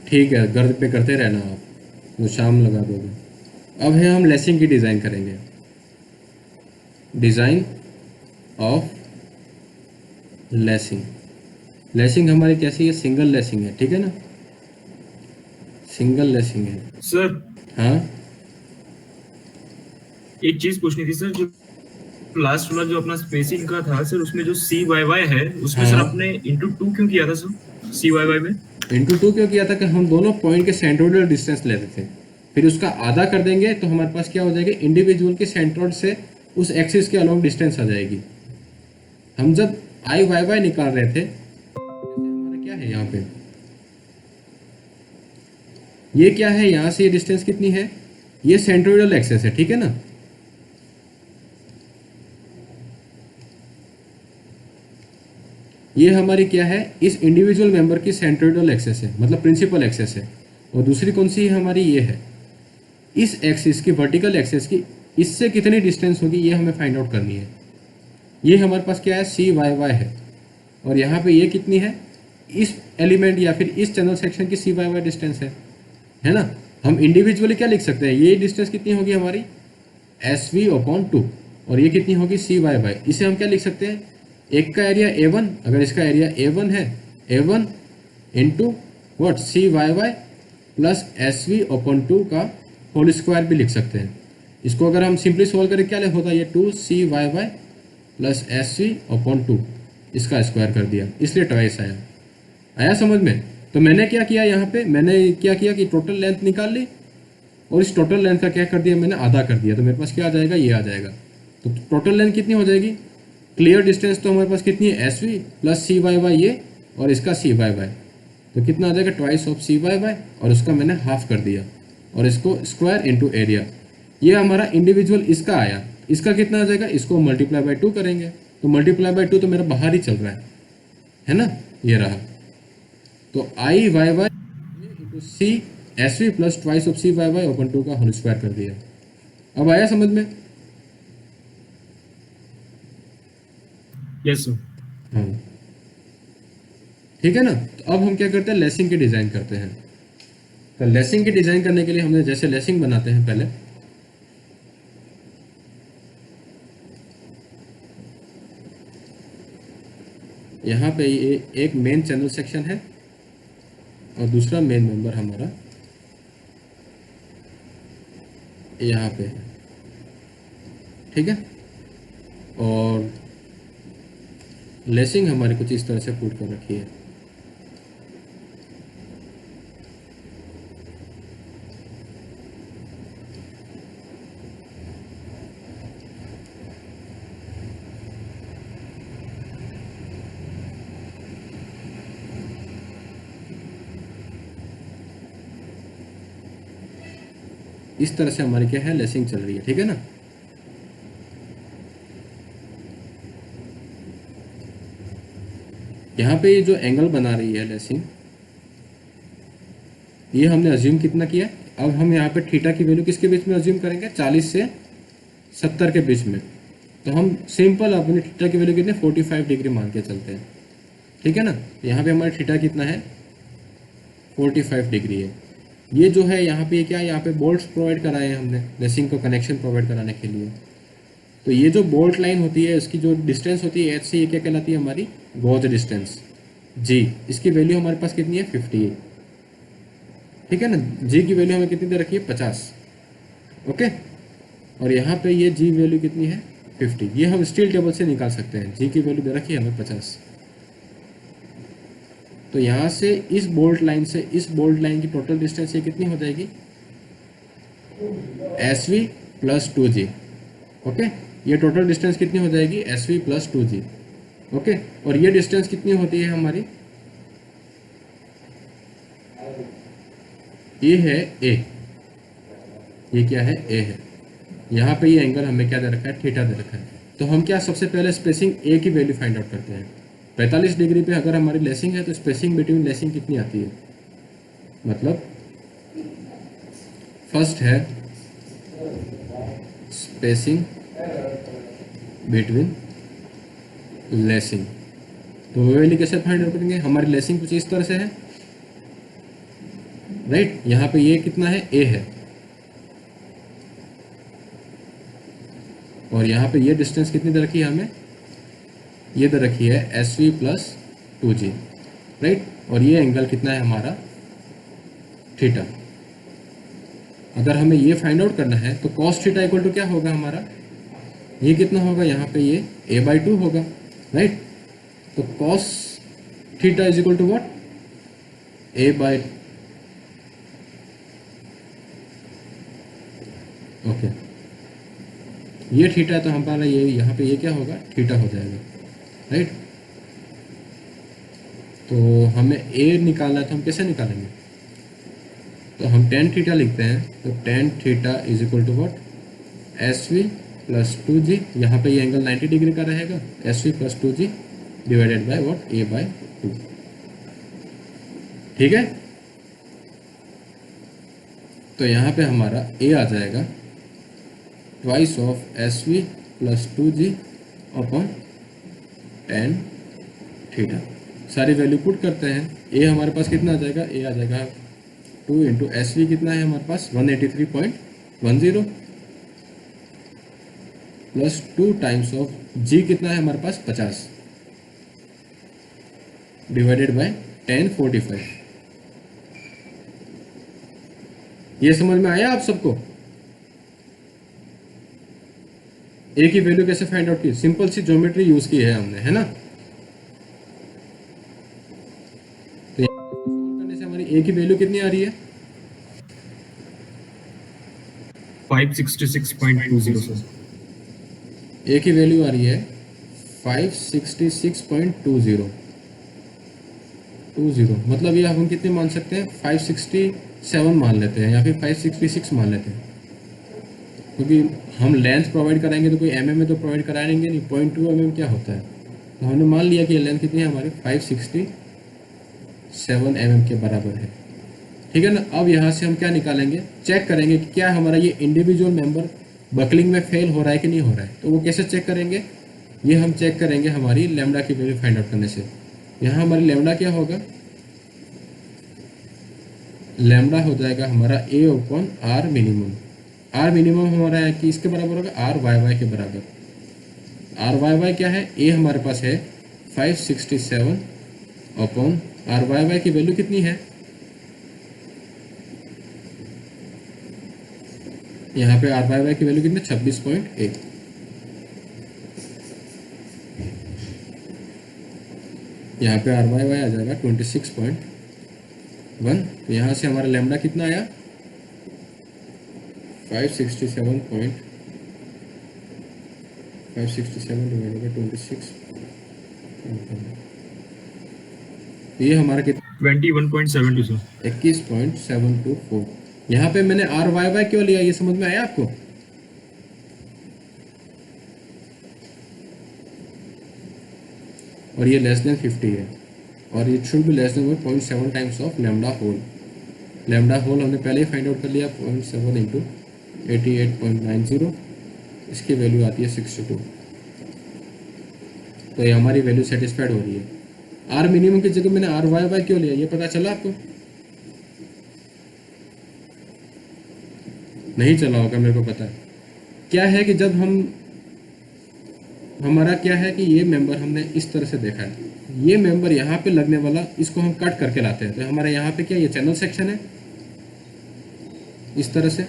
ठीक है, घर पे करते रहना आप, तो शाम लगा दोगे। अब है हम लेसिंग की डिज़ाइन करेंगे। Design of lacing. लेसिंग हमारी कैसी है, सिंगल लेसिंग है, ठीक है ना, सिंगल लेसिंग है। सर हाँ एक चीज पूछनी थी सर, जो लास्ट वाला जो अपना स्पेसिंग का था सर, उसमें जो सी वाई वाई है उसमें हाँ। सर आपने इंटू 2 क्यों किया था सर, सी वाई वाई में? इंटू 2 क्यों किया था कि हम दोनों पॉइंट के सेंट्रोइडल डिस्टेंस लेते थे। फिर उसका आधा कर देंगे तो हमारे पास क्या हो जाएगा, इंडिविजुअल के सेंट्रोइड से उस एक्सिस के अलॉन्ग डिस्टेंस आ जाएगी। हम जब आई वाई वाई निकाल रहे थे, हमारा क्या है यहाँ पे, ये क्या है, यहाँ से ये डिस्टेंस कितनी है, ये सेंट्रोइडल एक्सेस है, ठीक है ना। ये हमारी क्या है, इस इंडिविजुअल मेंबर की सेंट्रोइडल एक्सेस है, मतलब प्रिंसिपल एक्सेस है। और दूसरी कौन सी है हमारी, ये है इस एक्सिस की, वर्टिकल एक्सेस की, इससे कितनी डिस्टेंस होगी ये हमें फाइंड आउट करनी है। ये हमारे पास क्या है, सी वाई वाई है। और यहाँ पे ये कितनी है, इस एलिमेंट या फिर इस चैनल सेक्शन की सी वाई वाई डिस्टेंस है ना। हम इंडिविजुअली क्या लिख सकते हैं, ये डिस्टेंस कितनी होगी हमारी, एस वी अपॉन 2, और ये कितनी होगी, सी वाई वाई। इसे हम क्या लिख सकते हैं, एक का एरिया A1, अगर इसका एरिया A1 है, A1 into what c Y Y plus S V upon 2 का होल स्क्वायर भी लिख सकते हैं। इसको अगर हम सिंपली सोल्व करें क्या होता है, ये 2 C Y Y plus S V upon 2 इसका स्क्वायर कर दिया, इसलिए ट्वाइस आया समझ में। तो मैंने क्या किया यहाँ पे, मैंने क्या किया कि टोटल लेंथ निकाल ली और इस टोटल लेंथ का क्या कर दिया, मैंने आधा कर दिया, तो मेरे पास क्या आ जाएगा, ये आ जाएगा। तो टोटल लेंथ कितनी हो जाएगी, क्लियर डिस्टेंस तो हमारे पास कितनी है, एस वी प्लस सी वाई वाई ये, और इसका सी वाई वाई, तो कितना आ जाएगा, twice of C Y y, और उसका मैंने हाफ कर दिया, और इसको स्क्वायर इंटू एरिया। ये हमारा इंडिविजुअल इसका आया, इसका कितना आ जाएगा, इसको मल्टीप्लाई बाई 2 करेंगे, तो मल्टीप्लाई बाई 2 तो मेरा बाहर ही चल रहा है ना, ये रहा। तो I Y Y into C S we plus twice of C Y Y upon 2 का होल स्क्वायर कर दिया। अब आया समझ में। Yes sir. हाँ ठीक है ना। तो अब हम क्या करते हैं, लेसिंग की डिज़ाइन करते हैं। तो लेसिंग की डिज़ाइन करने के लिए हमने जैसे लेसिंग बनाते हैं, पहले यहाँ पे ये एक मेन चैनल सेक्शन है और दूसरा मेन मेंबर हमारा यहाँ पे है, ठीक है। और लेसिंग हमारी कुछ इस तरह से पुट कर रखी है। इस तरह से हमारी क्या है, लेसिंग चल रही है, ठीक है ना। यहाँ पे ये जो एंगल बना रही है लेसिंग, ये हमने अज्यूम कितना किया। अब हम यहाँ पे थीटा की वैल्यू किसके बीच में अज्यूम करेंगे, 40 से 70 के बीच में। तो हम सिंपल अपनी थीटा की वैल्यू कितने, 45 डिग्री मान के चलते हैं, ठीक है ना। यहाँ पे हमारा थीटा कितना है, 45 डिग्री है। ये जो है यहाँ पे क्या है, यहाँ पे बोल्ट्स प्रोवाइड कराए हैं हमने लेसिंग को कनेक्शन प्रोवाइड कराने के लिए। तो ये जो बोल्ट लाइन होती है, इसकी जो डिस्टेंस होती है एच से, ये क्या कहलाती है हमारी गॉज डिस्टेंस जी। इसकी वैल्यू हमारे पास कितनी है, 58, ठीक है ना। जी की वैल्यू हमें कितनी दे रखी है, 50, ओके। और यहाँ पे ये जी वैल्यू कितनी है, 50। ये हम स्टील टेबल से निकाल सकते हैं, जी की वैल्यू दे रखी है हमें 50। तो यहाँ से इस बोल्ट लाइन से इस बोल्ट लाइन की टोटल डिस्टेंस ये कितनी हो जाएगी, S V plus 2g, okay. ये टोटल डिस्टेंस कितनी हो जाएगी, S V plus 2g, okay. और ये डिस्टेंस कितनी होती है हमारी, ये है ए, ये क्या है, ए है। यहाँ पे ये एंगल हमें क्या दे रखा है, थीटा दे रखा है। तो हम क्या सबसे पहले स्पेसिंग ए की वैल्यू फाइंड आउट करते हैं। 45 डिग्री पे अगर हमारी लेसिंग है तो स्पेसिंग बिटवीन लेसिंग कितनी आती है, मतलब फर्स्ट है स्पेसिंग बिटवीन लेसिंग। तो वो वैल्यू कैसे फाइंड आउट करेंगे, हमारी लेसिंग कुछ इस तरह से है, राइट। यहाँ पे ये कितना है, ए है, और यहाँ पे ये डिस्टेंस कितनी दे रखी है हमें, ये दे रखी है S V plus 2g, right. और ये एंगल कितना है हमारा, थीटा। अगर हमें ये फाइंड आउट करना है तो कॉस थीटा इक्वल टू क्या होगा हमारा, ये कितना होगा, यहाँ पे ये a/2 होगा, राइट। तो cos theta is equal to what, a/2 okay, ये थीटा है तो हमारा ये यहाँ पे ये क्या होगा, थीटा हो जाएगा, राइट। तो हमें ए निकालना है तो हम कैसे निकालेंगे, तो हम टेन थीटा लिखते हैं, तो tan theta is equal to what, s we plus 2g, यहाँ पे ये एंगल 90 डिग्री का रहेगा, s we plus 2g divided by what, a by 2, ठीक है। तो यहाँ पे हमारा ए आ जाएगा twice of S V plus 2g upon tan theta. सारी वैल्यू पुट करते हैं, ए हमारे पास कितना आ जाएगा, ए आ जाएगा 2 इंटू एस वी कितना है हमारे पास 183.10 प्लस 2 टाइम्स ऑफ जी कितना है हमारे पास 50 डिवाइडेड बाय 1045। ये समझ में आया आप सबको? ए की वैल्यू कैसे फाइंड आउट की, सिंपल सी ज्योमेट्री यूज की है हमने, है ना। तो सॉल्व करने से हमारी ए की वैल्यू कितनी आ रही है, 566.20 सर। ए की वैल्यू आ रही है 566.20, मतलब ये हम कितने मान सकते हैं, 567 मान लेते हैं या फिर 566 मान लेते हैं, क्योंकि हम लेंथ प्रोवाइड कराएंगे तो कोई एमएम में तो प्रोवाइड कराएंगे नहीं, 0.2 mm क्या होता है। तो हमने मान लिया कि ये लेंथ कितनी है हमारी 567 mm के बराबर है, ठीक है ना। अब यहाँ से हम क्या निकालेंगे, चेक करेंगे कि क्या हमारा ये इंडिविजुअल मेंबर बकलिंग में फेल हो रहा है कि नहीं हो रहा है। तो वो कैसे चेक करेंगे, ये हम चेक करेंगे हमारी लैम्डा की वैल्यू फाइंड आउट करने से। यहाँ हमारी लैम्डा क्या होगा, लैम्डा हो जाएगा हमारा A upon R minimum. R minimum हमारा है कि इसके बराबर होगा आर वाई वाई के बराबर। आर वाई वाई क्या है, ए हमारे पास है 567 अपॉन आर वाई वाई की वैल्यू कितनी है, यहाँ पे आर वाई वाई की वैल्यू कितनी, 26.1। यहाँ पे आर वाई वाई आ जाएगा 26.1। तो यहाँ से हमारा लैम्डा कितना आया 567 डिवाइडेड बाय 26। ये हमारा कितना 21.72 सर। 21.724। यहाँ पे मैंने आर वाई वाई क्यों लिया, ये समझ में आया आपको? और ये लेस देन 50 है, और ये should be less than 0.7 times of lambda whole. Lambda whole हमने पहले ही फाइंड आउट कर लिया, 0.7 इंटू 88.90, इसकी वैल्यू आती है 62। तो ये हमारी वैल्यू सेटिस्फाइड हो रही है। आर मिनिमम की जगह मैंने आर वाई वाई क्यों लिया, ये पता चला आपको? नहीं चला होगा, मेरे को पता है। क्या है कि जब हमारा क्या है कि ये मेंबर हमने इस तरह से देखा है, ये मेंबर यहाँ पे लगने वाला, इसको हम कट करके लाते हैं, तो हमारे यहाँ पे क्या ये चैनल सेक्शन है इस तरह से।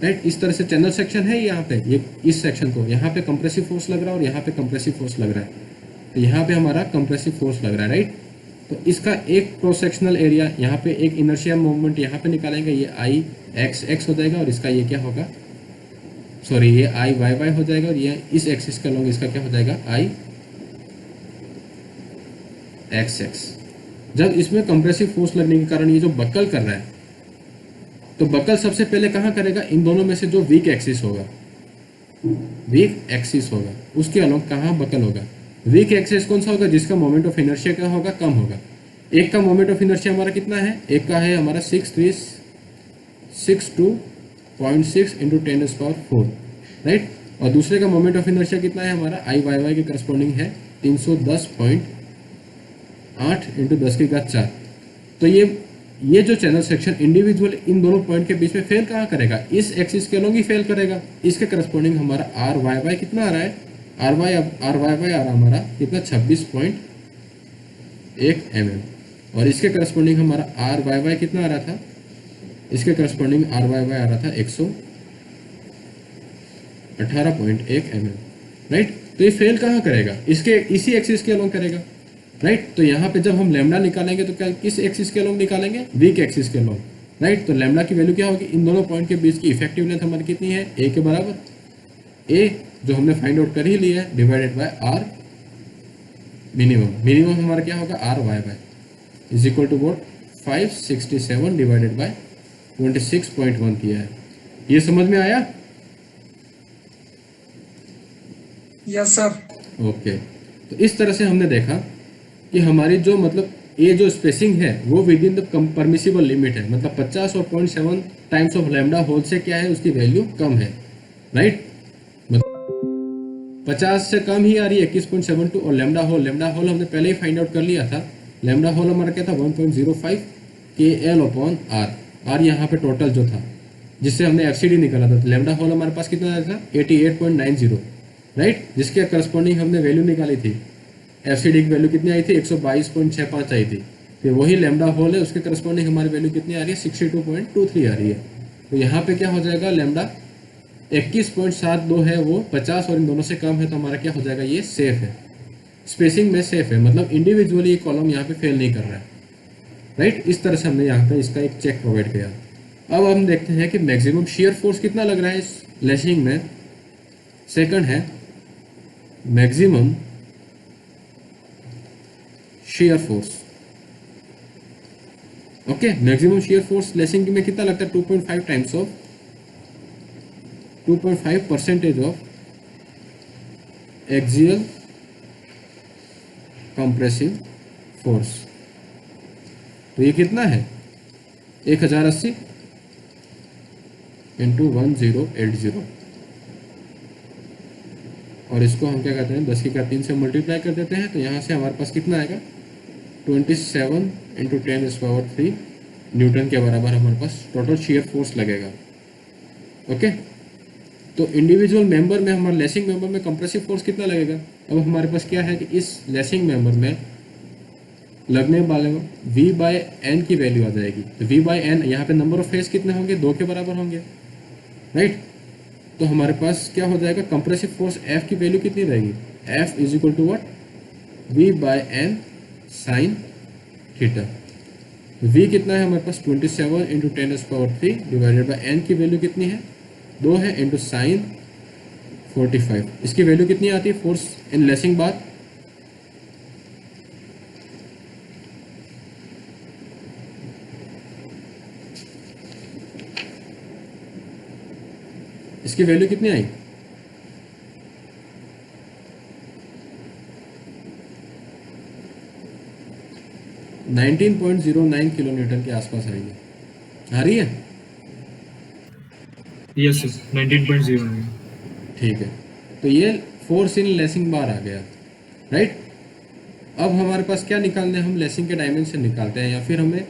राइट, इस तरह से चैनल सेक्शन है यहाँ पे, ये इस सेक्शन को यहाँ पे कंप्रेसिव फोर्स लग रहा है और यहाँ पे कंप्रेसिव फोर्स लग रहा है, तो यहाँ पे हमारा कंप्रेसिव फोर्स लग रहा है, राइट। तो इसका एक क्रॉस सेक्शनल एरिया यहाँ पे, एक इनर्शिया मूवमेंट यहाँ पे निकालेंगे, ये आई एक्स एक्स हो जाएगा, और इसका ये क्या होगा, सॉरी ये आई वाई वाई हो जाएगा, और ये इस एक्सिस का लॉन्ग इसका क्या हो जाएगा आई एक्स एक्स। जब इसमें कंप्रेसिव फोर्स लगने के कारण ये जो बकल कर रहा है, तो बकल सबसे पहले कहाँ करेगा, इन दोनों में से जो वीक एक्सिस होगा, वीक एक्सिस होगा, उसके अलॉन्ग कहाँ बकल होगा। वीक एक्सिस कौन सा होगा, जिसका मोमेंट ऑफ इनर्शिया क्या होगा, कम होगा। एक का मोमेंट ऑफ इनर्शिया हमारा कितना है, एक का है हमारा 6362.6 इंटू 10⁴, राइट। और दूसरे का मोमेंट ऑफ इनर्शिया कितना है हमारा, आई वाई वाई के करस्पॉन्डिंग है 310.8 इंटू 10⁴। तो ये जो चैनल सेक्शन इंडिविजुअल इन दोनों पॉइंट के बीच में फेल कहाँ करेगा, इस एक्सिस के अलॉन्ग ही फेल करेगा। इसके करस्पॉन्डिंग हमारा आर वाई वाई कितना आ रहा है, आर वाई वाई आ रहा है हमारा कितना 26.1 mm, और इसके करस्पॉन्डिंग हमारा आर वाई वाई कितना आ रहा था, इसके करस्पॉन्डिंग आर वाई वाई आ रहा था 118.1 mm, राइट। तो ये फेल कहाँ करेगा, इसके इसी एक्सिस के अलोंग करेगा, राइट। तो यहाँ पे जब हम लैम्डा निकालेंगे तो क्या किस एक्सिस के अलोंग निकालेंगे, वीक एक्सिस के अलोंग, राइट। तो लैम्डा की वैल्यू क्या होगी, इन दोनों पॉइंट के बीच की इफेक्टिव लेंथ हमारी कितनी है, ए के बराबर, ए जो हमने फाइंड आउट कर ही लिया है, divided by r minimum, minimum हमारा क्या होगा, r y by is equal to what 567 divided by 26.1 किया है। ये समझ में आया? Yes sir. ओके, तो इस तरह से हमने देखा कि हमारी जो मतलब ये जो स्पेसिंग है वो with in the permissible limit है, मतलब 50 और 0.7 टाइम्स ऑफ लैम्डा होल से क्या है, उसकी वैल्यू कम है, राइट। 50 से कम ही आ रही है 21.72, और लैम्डा होल हमने पहले ही फाइंड आउट कर लिया था। लैम्डा होल हमारा क्या था 1.05 KL अपॉन आर, आर यहाँ पे टोटल जो था जिससे हमने FCD निकाला था। तो लैम्डा होल हमारे पास कितना आया था 88.90, राइट, जिसके करस्पॉन्डिंग हमने वैल्यू निकाली थी। FCD की वैल्यू कितनी आई थी 122.65 आई थी। फिर वही लैम्डा होल है, उसके करस्पॉन्डिंग हमारी वैल्यू कितनी आ रही है 62.23 आ रही है। तो यहाँ पे क्या हो जाएगा, लैम्डा 21.72 है वो 50 और इन दोनों से कम है, तो हमारा क्या हो जाएगा, ये सेफ है, स्पेसिंग में सेफ है, मतलब इंडिविजुअली ये कॉलम यहाँ पे फेल नहीं कर रहा है, राइट। इस तरह से हमने यहाँ पे इसका एक चेक प्रोवाइड किया। अब हम देखते हैं कि मैक्सिमम शियर फोर्स कितना लग रहा है इस लेशिंग में। सेकंड है maximum shear force, okay. Maximum shear force lashing में कितना लगता है, 2.5 times of 2.5% of axial compressive force. तो ये कितना है 1080 इंटू 1080, और इसको हम क्या कहते हैं 10 की घात 3 से मल्टीप्लाई कर देते हैं। तो यहाँ से हमारे पास कितना आएगा 27 इंटू 10⁻³ न्यूटन के बराबर हमारे पास टोटल शियर फोर्स लगेगा, ओके। तो इंडिविजुअल मेंबर में, हमारे लेसिंग मेंबर में कंप्रेसिव फोर्स कितना लगेगा। अब हमारे पास क्या है कि इस लेसिंग मेंबर में लगने वाले V/N की वैल्यू आ जाएगी। तो V/N यहाँ पे नंबर ऑफ फेस कितने होंगे, 2 के बराबर होंगे, राइट। तो हमारे पास क्या हो जाएगा, कंप्रेसिव फोर्स F की वैल्यू कितनी रहेगी, F is equal to what, V/N sine theta. V कितना है हमारे पास 27 इंटू 10⁻³ डिवाइडेड बाय N की वैल्यू कितनी है 2 है इंटू साइन 45। इसकी वैल्यू कितनी आती है फोर्स इन लेसिंग बार, इसकी वैल्यू कितनी आई 19.09 किलो न्यूटन के आसपास आएगी, आ रही है, यस सर 19.09। ठीक है। तो ये फोर्स इन लेसिंग बार आ गया, राइट। अब हमारे पास क्या निकालने हैं, हम लेसिंग के डायमेंशन निकालते हैं या फिर हमें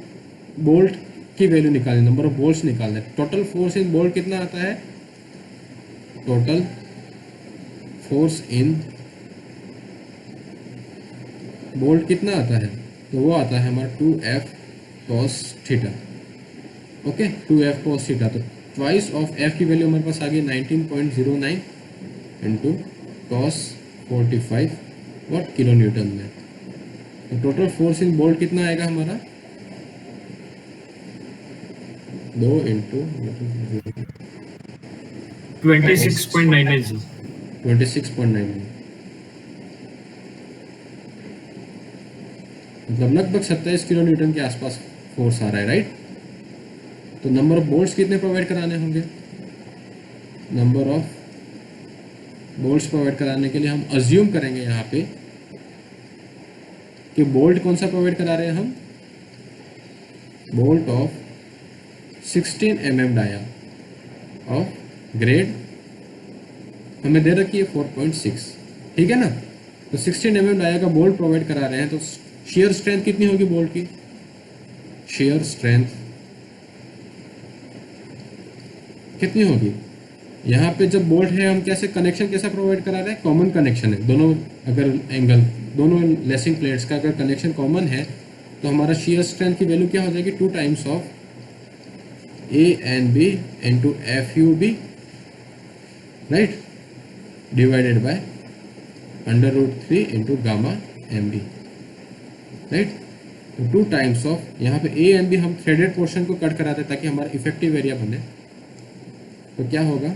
बोल्ट की वैल्यू निकालनी, नंबर ऑफ बोल्ट्स निकालने। टोटल फोर्स इन बोल्ट कितना आता है, टोटल फोर्स इन बोल्ट कितना आता है, तो वो आता है हमारा 2F cos theta, okay 2F cos theta. तो ट्वाइस ऑफ F की वैल्यू हमारे पास आ गई 19.09 into cos 45 what kilo Newton में। तो टोटल फोर्स इन बोल्ट कितना आएगा हमारा 2 इंटू 26.99 सर। 26.99, मतलब लगभग 27 किलो न्यूटन के आसपास फोर्स आ रहा है, राइट। तो नंबर ऑफ बोल्ट्स कितने प्रोवाइड कराने होंगे, नंबर ऑफ बोल्ट्स प्रोवाइड कराने के लिए हम अज्यूम करेंगे यहाँ पे कि बोल्ट कौन सा प्रोवाइड करा रहे हैं हम, bolt of 16 mm dia of grade हमें दे रखी है 4.6, ठीक है ना। तो 16 mm डाया का बोल्ट प्रोवाइड करा रहे हैं, तो शेयर स्ट्रेंथ कितनी होगी बोल्ट की, शेयर स्ट्रेंथ कितनी होगी। यहाँ पे जब बोल्ट है हम कैसे कनेक्शन कैसा प्रोवाइड करा रहे हैं, कॉमन कनेक्शन है, दोनों अगर एंगल दोनों लेसिंग प्लेट्स का अगर कनेक्शन कॉमन है तो हमारा शेयर स्ट्रेंथ की वैल्यू क्या हो जाएगी 2 times of ANB into FUB, right, divided by √3 into gamma m b, right. तो 2 टाइम्स ऑफ, यहाँ पे ए एम बी हम थ्रेडेड पोर्शन को कट कराते ताकि हमारा इफेक्टिव एरिया बने। तो क्या होगा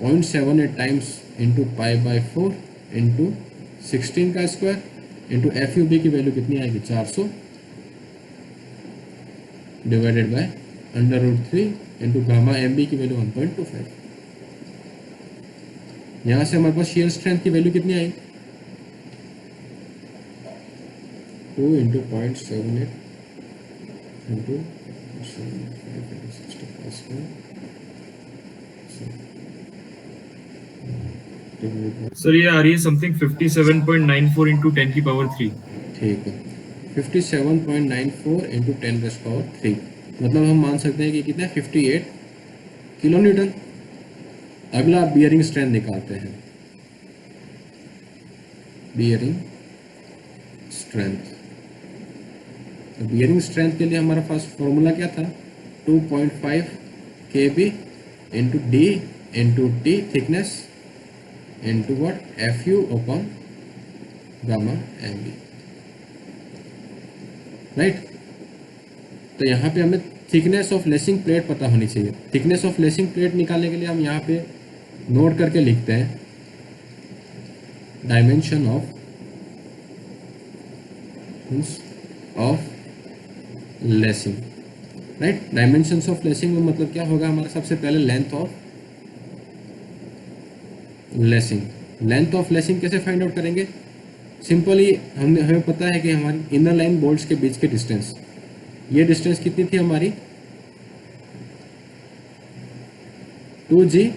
0.78 टाइम्स इंटू π/4 इंटू 16 का square into f u b की वैल्यू कितनी आएगी 400 divided by √3 into gamma m b की वैल्यू 1.25। यहाँ से हमारे पास शेयर स्ट्रेंथ की वैल्यू कितनी आई 2 इंटू 0.78 इंटू 65 सर ये आ रही है समथिंग 57.94 इंटू 10 की पावर 3। ठीक है 57.94 इंटू 10⁻3, मतलब हम मान सकते हैं कि कितना है 58 किलो न्यूटन। अगला बियरिंग स्ट्रेंथ निकालते हैं। बियरिंग स्ट्रेंथ, तो बियरिंग स्ट्रेंथ के लिए हमारा पास फॉर्मूला क्या था 2.5 kb into d into t thickness into what f u upon gamma m b, right. तो यहाँ पे हमें थिकनेस ऑफ लेसिंग प्लेट पता होनी चाहिए। थिकनेस ऑफ लेसिंग प्लेट निकालने के लिए हम यहाँ पे नोट करके लिखते हैं dimension of lacing, right. Dimensions of lacing में मतलब क्या होगा हमारा, सबसे पहले length of lacing. Length of lacing कैसे फाइंड आउट करेंगे, सिंपली हमें पता है कि हमारी इनर लाइन बोल्ट्स के बीच के डिस्टेंस, ये डिस्टेंस कितनी थी हमारी 2g,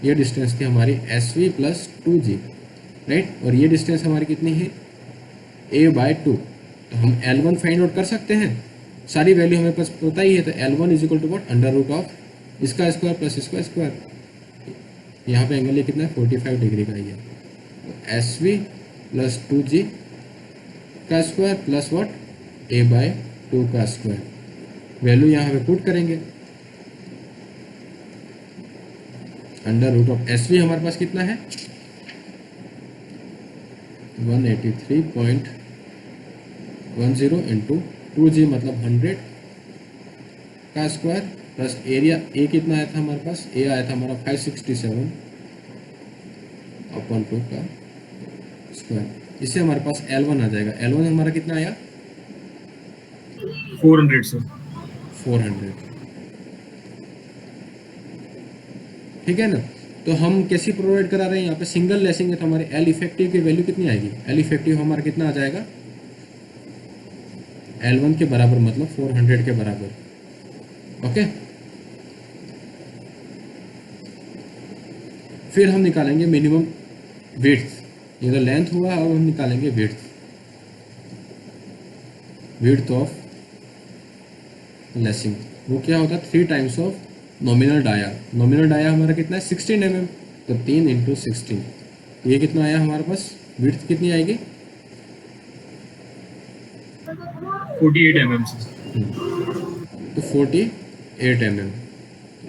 ये डिस्टेंस थी हमारी SV प्लस 2g, राइट। और ये डिस्टेंस हमारी कितनी है a/2। तो हम L1 फाइंड आउट कर सकते हैं, सारी वैल्यू हमें पास पता ही है। तो L1 is equal to what √ऑफ इसका स्क्वायर प्लस इसका स्क्वायर, यहाँ पे एंगल ये कितना है 45 डिग्री का ही है। तो SV प्लस 2g का स्क्वायर प्लस वॉट a/2 का स्क्वायर, वैल्यू यहाँ पे पुट करेंगे। √ऑफ SV हमारे पास कितना है 183.10 इंटू 2g मतलब 100 का स्क्वायर प्लस एरिया ए कितना आया था हमारे पास, ए आया था हमारा 567 अपॉन 2 का स्क्वायर। इससे हमारे पास L1 आ जाएगा। L1 हमारा कितना आया 400 सर। 400, ठीक है ना। तो हम कैसी प्रोवाइड करा रहे हैं, यहाँ पे सिंगल लेसिंग है तो हमारे L इफेक्टिव की वैल्यू कितनी आएगी, L इफेक्टिव हमारा कितना आ जाएगा L1 के बराबर, मतलब 400 के बराबर, ओके। फिर हम निकालेंगे मिनिमम विड्थ, ये तो लेंथ हुआ, अब हम निकालेंगे विड्थ ऑफ लेसिंग। वो क्या होता है 3 times of nominal dia. Nominal dia हमारा कितना है 16 mm, तो 3 इंटू 16, ये कितना आया हमारे पास, विड्थ कितनी आएगी 48 mm सर। तो 48 mm।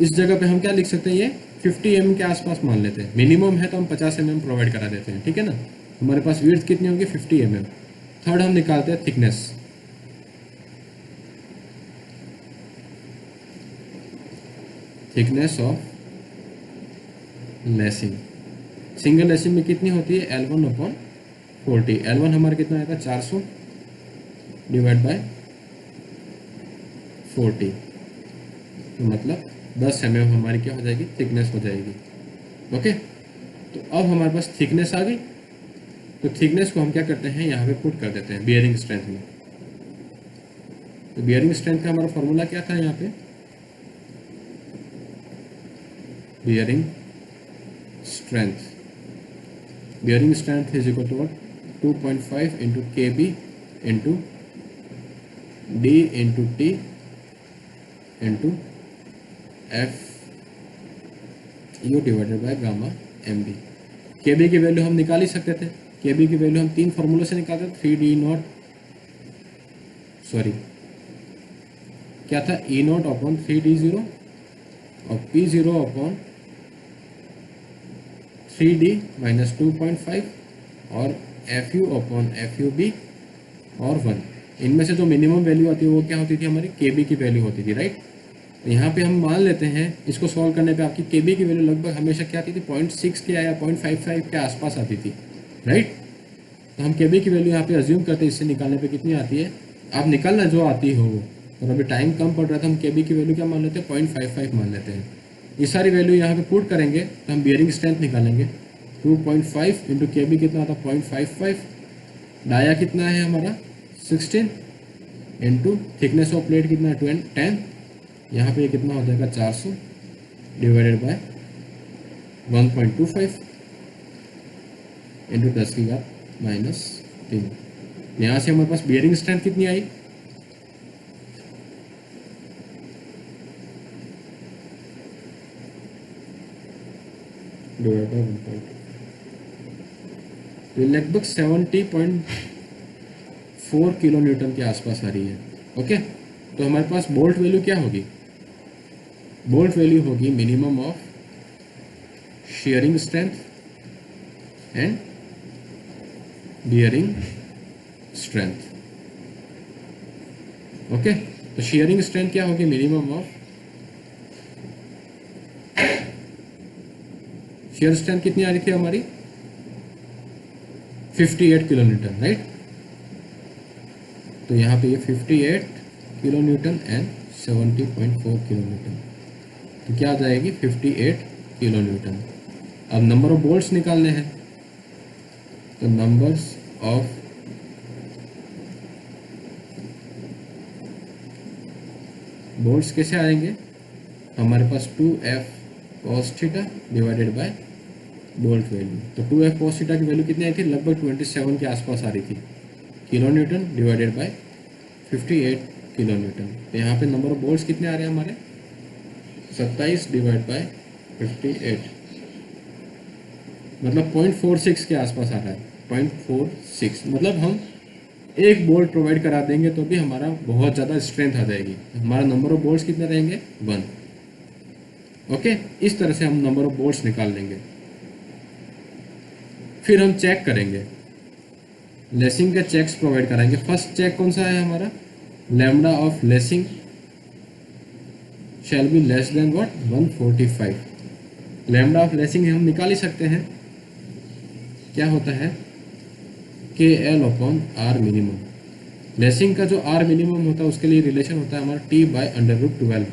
इस जगह पे हम क्या लिख सकते हैं, ये 50 mm के आसपास मान लेते हैं। मिनिमम है तो हम 50 mm प्रोवाइड करा देते हैं, ठीक है ना। हमारे पास विड्थ कितनी होगी 50 mm। थर्ड हम निकालते हैं thickness. Thickness of lacing, single lacing में कितनी होती है L1 अपॉन 40। L1 हमारा कितना आएगा 400 डिवाइड बाय 40, तो मतलब 10 mm हमारी क्या हो जाएगी थिकनेस हो जाएगी, ओके। तो अब हमारे पास थिकनेस आ गई, तो थिकनेस को हम क्या करते हैं यहाँ पे पुट कर देते हैं बियरिंग स्ट्रेंथ में। तो बियरिंग स्ट्रेंथ का हमारा फॉर्मूला क्या था यहाँ पे, bearing strength is equal to what 2.5 into kb into d into t into f u divided by gamma m b. kb की वैल्यू हम निकाल ही सकते थे, kb की वैल्यू हम 3 फॉर्मूलों से निकालते थे, 3d0 सॉरी क्या था E0 अपॉन 3d0 और P0 अपॉन 3D माइनस 2.5 और FU अपॉन FUB और 1। इनमें से जो मिनिमम वैल्यू आती है वो क्या होती थी हमारी KB की वैल्यू होती थी, राइट। तो यहाँ पे हम मान लेते हैं इसको सॉल्व करने पे आपकी KB की वैल्यू लगभग हमेशा क्या आती थी 0.6 के या 0.55 के आसपास आती थी, राइट। तो हम KB की वैल्यू यहाँ पे अज्यूम करते हैं, इससे निकालने पे कितनी आती है आप निकालना जो आती हो वो। और अभी टाइम कम पड़ रहा था, हम KB की वैल्यू क्या मान लेते हैं 0.55 मान लेते हैं। ये सारी वैल्यू यहाँ पे पुट करेंगे तो हम बियरिंग स्ट्रेंथ निकालेंगे। 2.5 इंटू KB कितना आता 0.55, डाया कितना है हमारा 16 इंटू थिकनेस ऑफ प्लेट कितना है 10, यहाँ पे ये कितना हो जाएगा 400 डिवाइडेड बाय 1.25 इंटू 10⁻³ यहाँ से हमारे पास बियरिंग स्ट्रेंथ कितनी आई डिवाइड बाय 1.2, तो लगभग 70.4 किलो न्यूटन के आसपास आ रही है। ओके, तो हमारे पास बोल्ट वैल्यू क्या होगी, बोल्ट वैल्यू होगी minimum of shearing strength and bearing strength। Okay, तो shearing strength क्या होगी मिनिमम ऑफ, shear strength कितनी आ रही थी हमारी 58 किलो न्यूटन, राइट। तो यहाँ पे ये 58 kilo Newton and 70.4 kilo Newton, तो क्या आ जाएगी 58 किलो न्यूटन। अब नंबर ऑफ बोल्ट्स निकालने हैं, तो नंबर्स ऑफ बोल्ट्स कैसे आएंगे, हमारे पास 2F cos theta divided by bolt value. तो 2F cos थीटा की वैल्यू कितनी आई थी, लगभग 27 के आसपास आ रही थी, kilo Newton divided by 58 kilo Newton. तो यहाँ पे नंबर ऑफ बोल्ट्स कितने आ रहे हैं हमारे 27 डिवाइड बाय 58, मतलब 0.46 के आसपास आ रहा है, 0.46। मतलब हम एक बोल्ट प्रोवाइड करा देंगे तो भी हमारा बहुत ज़्यादा स्ट्रेंथ आ जाएगी। हमारा नंबर ऑफ बोल्ट्स कितने रहेंगे 1। ओके, इस तरह से हम नंबर ऑफ बोल्ट्स निकाल लेंगे। फिर हम चेक करेंगे, लेसिंग के चेक्स प्रोवाइड कराएंगे। फर्स्ट चेक कौन सा है हमारा, lambda of lacing shall be less then what 145। Lambda of lacing हम निकाल ही सकते हैं, क्या होता है KL upon R minimum. Lacing का जो R मिनिमम होता है उसके लिए रिलेशन होता है हमारा T/√12,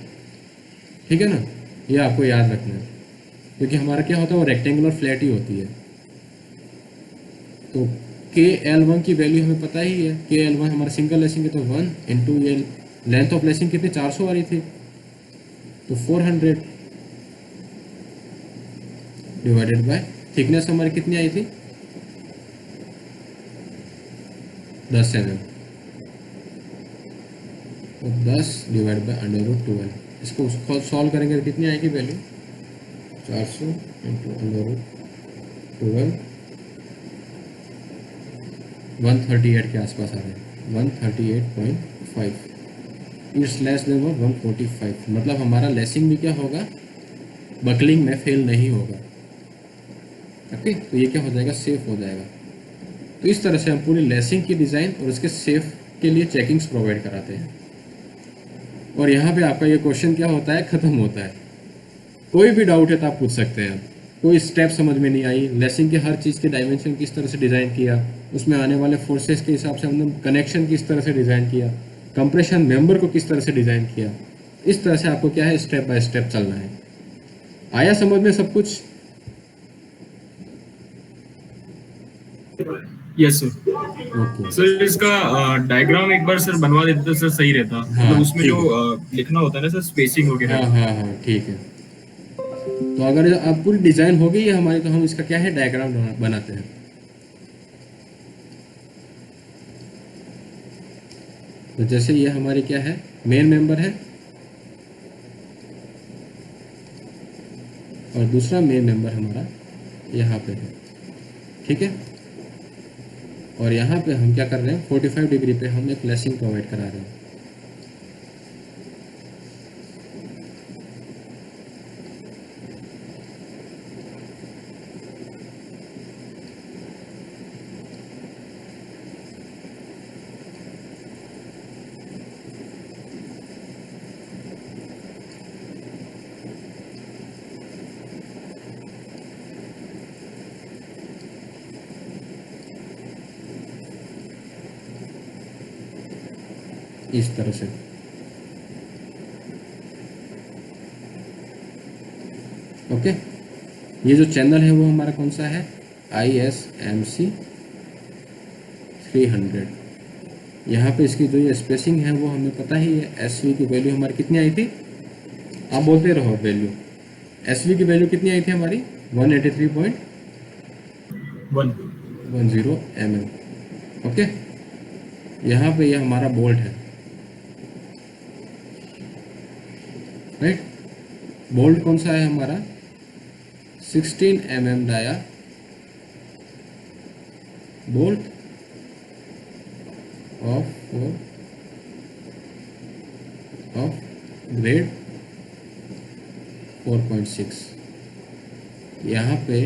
ठीक है ना, ये आपको याद रखना है, क्योंकि हमारा क्या होता है वो रेक्टेंगुलर फ्लैट ही होती है। तो KL1 की वैल्यू हमें पता ही है, KL1 हमारा सिंगल लेसिंग है तो 1 इंटू ये लेंथ ऑफ लेसिंग कितनी 400 आ रही थी, तो 400 डिवाइडेड बाय थिकनेस हमारी कितनी आई थी 10 mm, तो 10 डिवाइड बाय √12। इसको सॉल्व करेंगे तो कितनी आएगी वैल्यू 400 इंटू √12, 138 के आसपास आ रहे हैं, 138.5। इट्स लेस देन 145, मतलब हमारा लेसिंग भी क्या होगा बकलिंग में फेल नहीं होगा। ओके, तो ये क्या हो जाएगा सेफ हो जाएगा। तो इस तरह से हम पूरी लेसिंग की डिज़ाइन और उसके सेफ के लिए चेकिंग्स प्रोवाइड कराते हैं। और यहाँ पे आपका ये क्वेश्चन क्या होता है ख़त्म होता है। कोई भी डाउट है तो आप पूछ सकते हैं। कोई स्टेप समझ में नहीं आई, लेसिंग के हर चीज़ के डायमेंशन किस तरह से डिज़ाइन किया, उसमें आने वाले फोर्सेस के हिसाब से हमने कनेक्शन किस तरह से डिज़ाइन किया, कंप्रेशन मेंबर को किस तरह से डिज़ाइन किया, इस तरह से आपको क्या है स्टेप बाय स्टेप चलना है। आया समझ में सब कुछ? Yes sir. ओके सर इसका डायग्राम एक बार सर बनवा देते तो सर सही रहता, हाँ, मतलब उसमें ठीक जो है। लिखना होता है ना सर स्पेसिंग वगैरह। हाँ हाँ हाँ, ठीक है। तो अगर अब पूरी डिज़ाइन हो गई है हमारी, तो हम इसका क्या है डायग्राम बनाते हैं। तो जैसे ये हमारी क्या है मेन मेंबर है और दूसरा मेन मेंबर हमारा यहाँ पे है, ठीक है। और यहाँ पे हम क्या कर रहे हैं 45 डिग्री पे हम एक लेसिंग प्रोवाइड करा रहे हैं। इस तरह से। ओके, ये जो चैनल है वो हमारा कौन सा है, ISMC 300। यहाँ पे इसकी जो ये स्पेसिंग है वो हमें पता ही है। SV की वैल्यू हमारी कितनी आई थी, आप बोलते रहो वैल्यू। SV की वैल्यू कितनी आई थी हमारी, 183.10 mm। ओके, यहाँ पे ये हमारा बोल्ट है, राइट। बोल्ट कौन सा है हमारा, 16 mm dia bolt of grade 4.6। यहाँ पे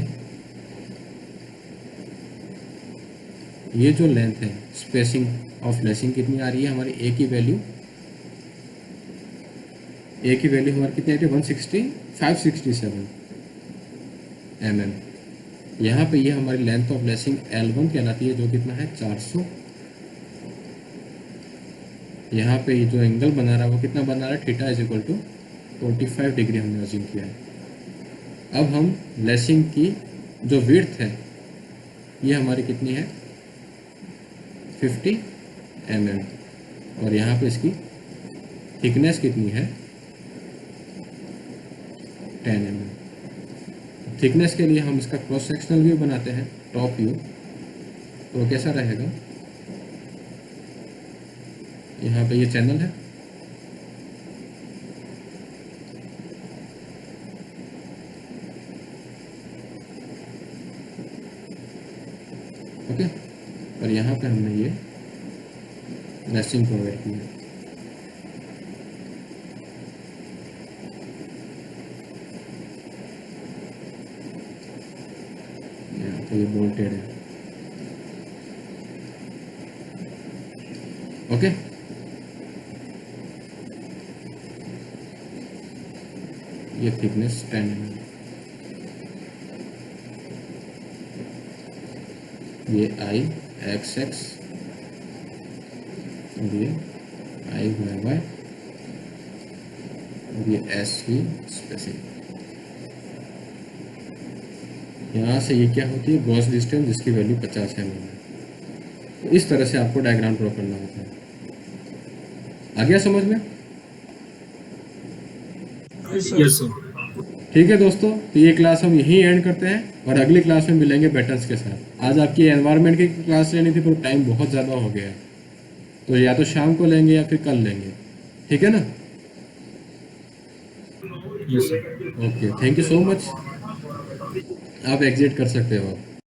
ये जो लेंथ है, स्पेसिंग ऑफ लेसिंग कितनी आ रही है हमारी, ए की वैल्यू हमारी कितनी आई थी, 567 mm। यहाँ पे ये हमारी लेंथ ऑफ लेसिंग L1 कहलाती है, जो कितना है 400। यहाँ पे ये जो एंगल बना रहा है वो कितना बना रहा है, theta is equal to 45 degree हमने अज्यूम किया है। अब हम लेसिंग की जो विड्थ है ये हमारी कितनी है, 50 mm, और यहाँ पे इसकी थिकनेस कितनी है, 10 mm। थिकनेस के लिए हम इसका क्रॉस सेक्शनल व्यू बनाते हैं, टॉप व्यू। तो कैसा रहेगा, यहाँ पे ये चैनल है, ओके, और यहाँ पे हमने ये लेसिंग प्रोवाइड की है। यहाँ पे ये बोल्टेड है, ओके। ये थिकनेस 10 mm, ये IXX, और ये IYY, और ये SV स्पेसिंग। यहाँ से ये क्या होती है, गॉस डिस्टेंस, जिसकी वैल्यू 50 mm है। तो इस तरह से आपको डायग्राम ड्रॉ करना होता है। आ गया समझ में? Yes sir. ठीक है दोस्तों, तो ये क्लास हम यहीं एंड करते हैं और अगली क्लास में मिलेंगे पैटर्न्स के साथ। आज आपकी एनवायरनमेंट की क्लास लेनी थी, पर टाइम बहुत ज़्यादा हो गया है, तो या तो शाम को लेंगे या फिर कल लेंगे, ठीक है ना? Yes sir. Okay, thank you so much. आप एग्जिट कर सकते हो।